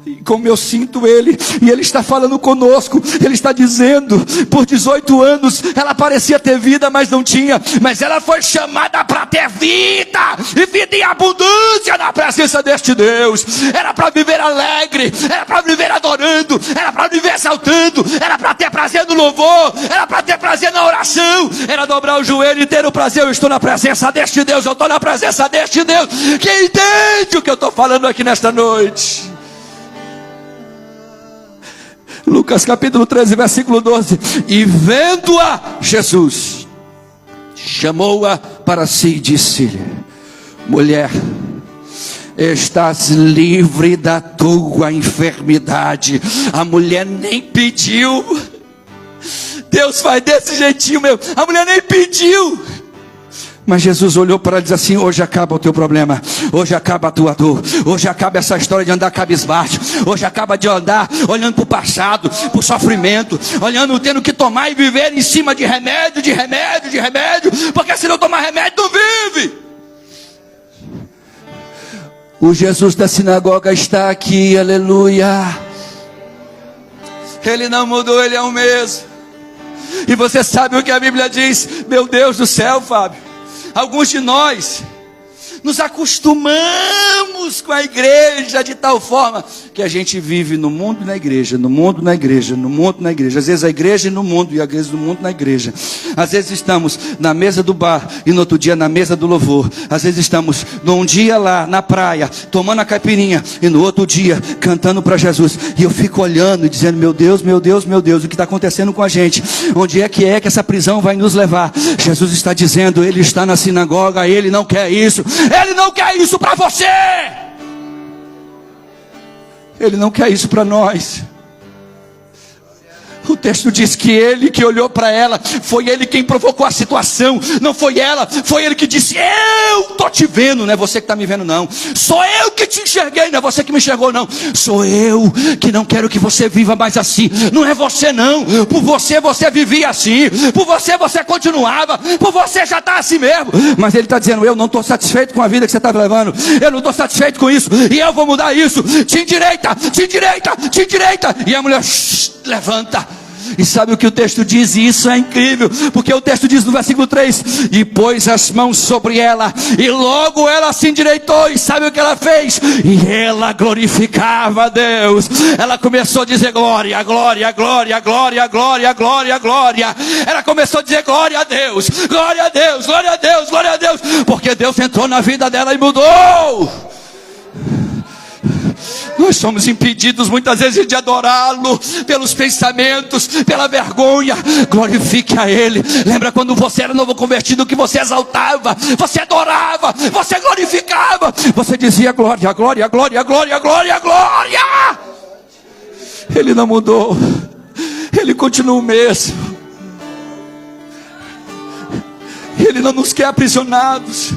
E como eu sinto Ele, e Ele está falando conosco, Ele está dizendo, por 18 anos, ela parecia ter vida, mas não tinha, mas ela foi chamada para ter vida, e vida em abundância na presença deste Deus. Era para viver alegre, era para viver adorando, era para viver saltando, era para ter prazer no louvor, era para ter prazer na oração, era dobrar o joelho e ter o prazer. Eu estou na presença deste Deus, eu estou na presença deste Deus. Quem entende o que eu estou falando aqui nesta noite? Lucas capítulo 13, versículo 12. E vendo-a, Jesus chamou-a para si e disse-lhe: mulher, estás livre da tua enfermidade. A mulher nem pediu. Deus faz desse jeitinho, meu. A mulher nem pediu. Mas Jesus olhou para ela e disse assim: hoje acaba o teu problema, hoje acaba a tua dor, hoje acaba essa história de andar cabisbaixo, hoje acaba de andar olhando para o passado, para o sofrimento, olhando, tendo que tomar e viver em cima de remédio, porque se não tomar remédio não vive. O Jesus da sinagoga está aqui, aleluia. Ele não mudou, Ele é o mesmo. E você sabe o que a Bíblia diz? Meu Deus do céu, Fábio, alguns de nós nos acostumamos com a igreja de tal forma que a gente vive no mundo e na igreja, no mundo na igreja, no mundo na igreja. Às vezes a igreja e no mundo, e às vezes no mundo na igreja. Às vezes estamos na mesa do bar e no outro dia na mesa do louvor. Às vezes estamos num dia lá na praia tomando a caipirinha e no outro dia cantando para Jesus. E eu fico olhando e dizendo: meu Deus, meu Deus, meu Deus, o que está acontecendo com a gente? Onde é que essa prisão vai nos levar? Jesus está dizendo: Ele está na sinagoga, Ele não quer isso. Ele não quer isso para você. Ele não quer isso para nós. O texto diz que ele que olhou para ela, foi ele quem provocou a situação, não foi ela, foi ele que disse: eu estou te vendo, não é você que está me vendo não, sou eu que te enxerguei, não é você que me enxergou não, sou eu que não quero que você viva mais assim, não é você não, por você vivia assim, por você continuava, por você já está assim mesmo, mas ele está dizendo: eu não estou satisfeito com a vida que você está levando, eu não estou satisfeito com isso, e eu vou mudar isso, te endireita, e a mulher levanta. E sabe o que o texto diz? E isso é incrível, porque o texto diz no versículo 3: e pôs as mãos sobre ela, e logo ela se endireitou. E sabe o que ela fez? E ela glorificava a Deus. Ela começou a dizer: glória, glória, glória, glória, glória, glória, glória. Ela começou a dizer: glória a Deus, glória a Deus, glória a Deus, glória a Deus, porque Deus entrou na vida dela e mudou. Nós somos impedidos muitas vezes de adorá-lo pelos pensamentos, pela vergonha. Glorifique a Ele. Lembra quando você era novo convertido, que você exaltava, você adorava, você glorificava, você dizia glória, glória, glória, glória, glória, glória. Ele não mudou, Ele continua o mesmo. Ele não nos quer aprisionados.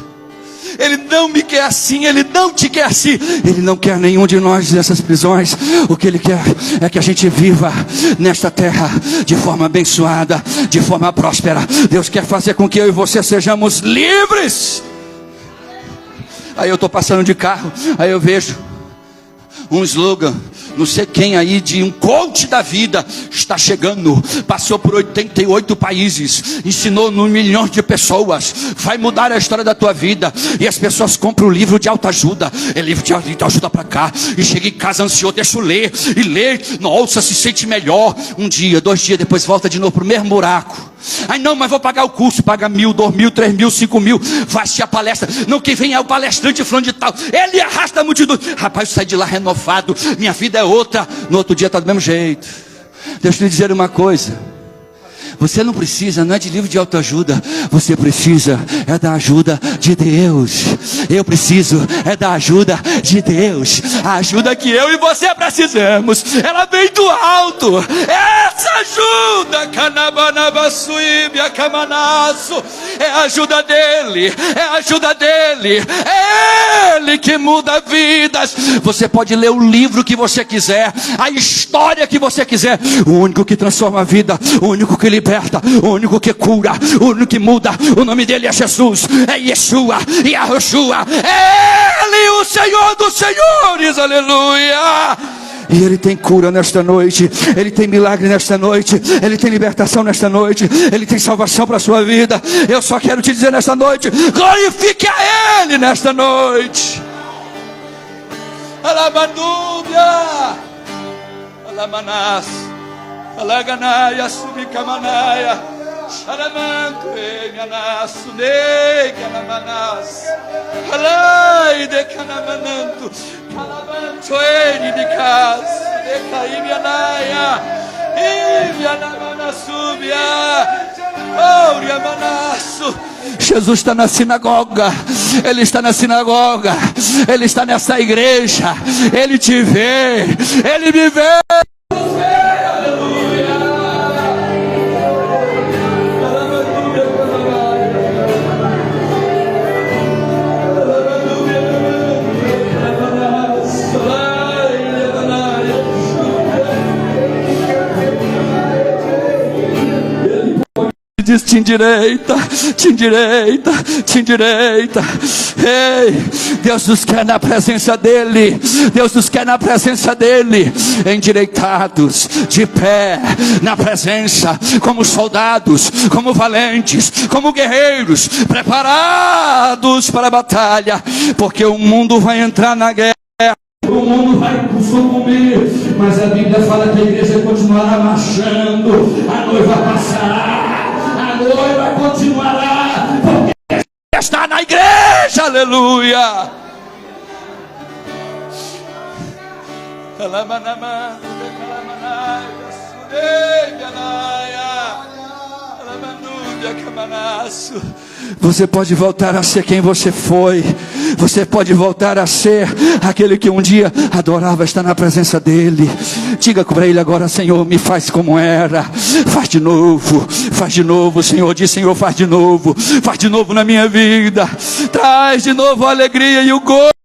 Ele não me quer assim, Ele não te quer assim. Ele não quer nenhum de nós nessas prisões. O que Ele quer é que a gente viva nesta terra de forma abençoada, de forma próspera. Deus quer fazer com que eu e você sejamos livres. Aí eu estou passando de carro, aí eu vejo um slogan, não sei quem aí, de um coach da vida, está chegando, passou por 88 países, ensinou milhões de pessoas, vai mudar a história da tua vida. E as pessoas compram o livro de autoajuda, é livro de autoajuda para cá, e chega em casa ansioso, deixa eu ler, e lê, nossa, se sente melhor, 1 dia, 2 dias, depois volta de novo para o mesmo buraco. Ai não, mas vou pagar o curso, paga 1.000, 2.000, 3.000, 5.000, vai assistir a palestra, não, quem vem é o palestrante fulano de tal, ele arrasta a multidão. Rapaz, eu saí de lá renovado, minha vida é outra. No outro dia está do mesmo jeito. Deixa eu te dizer uma coisa, você não precisa, não é de livro de autoajuda, você precisa é da ajuda de Deus. Eu preciso é da ajuda de Deus. A ajuda que eu e você precisamos, ela vem do alto. Essa ajuda, é a ajuda dele, é a ajuda dele, é Ele que muda vidas. Você pode ler o livro que você quiser, a história que você quiser, o único que transforma a vida, o único que liberta, o único que cura, o único que muda, o nome dele é Jesus, é Yeshua, Yahushua, é Ele, o Senhor dos Senhores, aleluia. E Ele tem cura nesta noite, Ele tem milagre nesta noite, Ele tem libertação nesta noite, Ele tem salvação para a sua vida. Eu só quero te dizer nesta noite, glorifique a Ele nesta noite. Alabanúbia, Alamanas, Alaganaya, Subicamanaya, Alamanco, Emianasu, Neganamas, Alai de Canamananto, Calamanto, Eni de casa, Decaimianaya, Imianamanasubia, Ouriamanasu. Jesus está na sinagoga, Ele está na sinagoga, Ele está nessa igreja, Ele te vê, Ele me vê. Diz: te endireita, te endireita, te endireita. Ei, Deus nos quer na presença dEle, Deus nos quer na presença dEle, endireitados, de pé, na presença, como soldados, como valentes, como guerreiros, preparados para a batalha, porque o mundo vai entrar na guerra. O mundo vai sucumbir, mas a Bíblia fala que a igreja continuará marchando, a noiva passará, a noiva continuará, porque está na igreja, aleluia. Você pode voltar a ser quem você foi. Você pode voltar a ser aquele que um dia adorava estar na presença dEle. Diga para Ele agora: Senhor, me faz como era. Faz de novo, Senhor. Diz: Senhor, faz de novo na minha vida. Traz de novo a alegria e o gozo.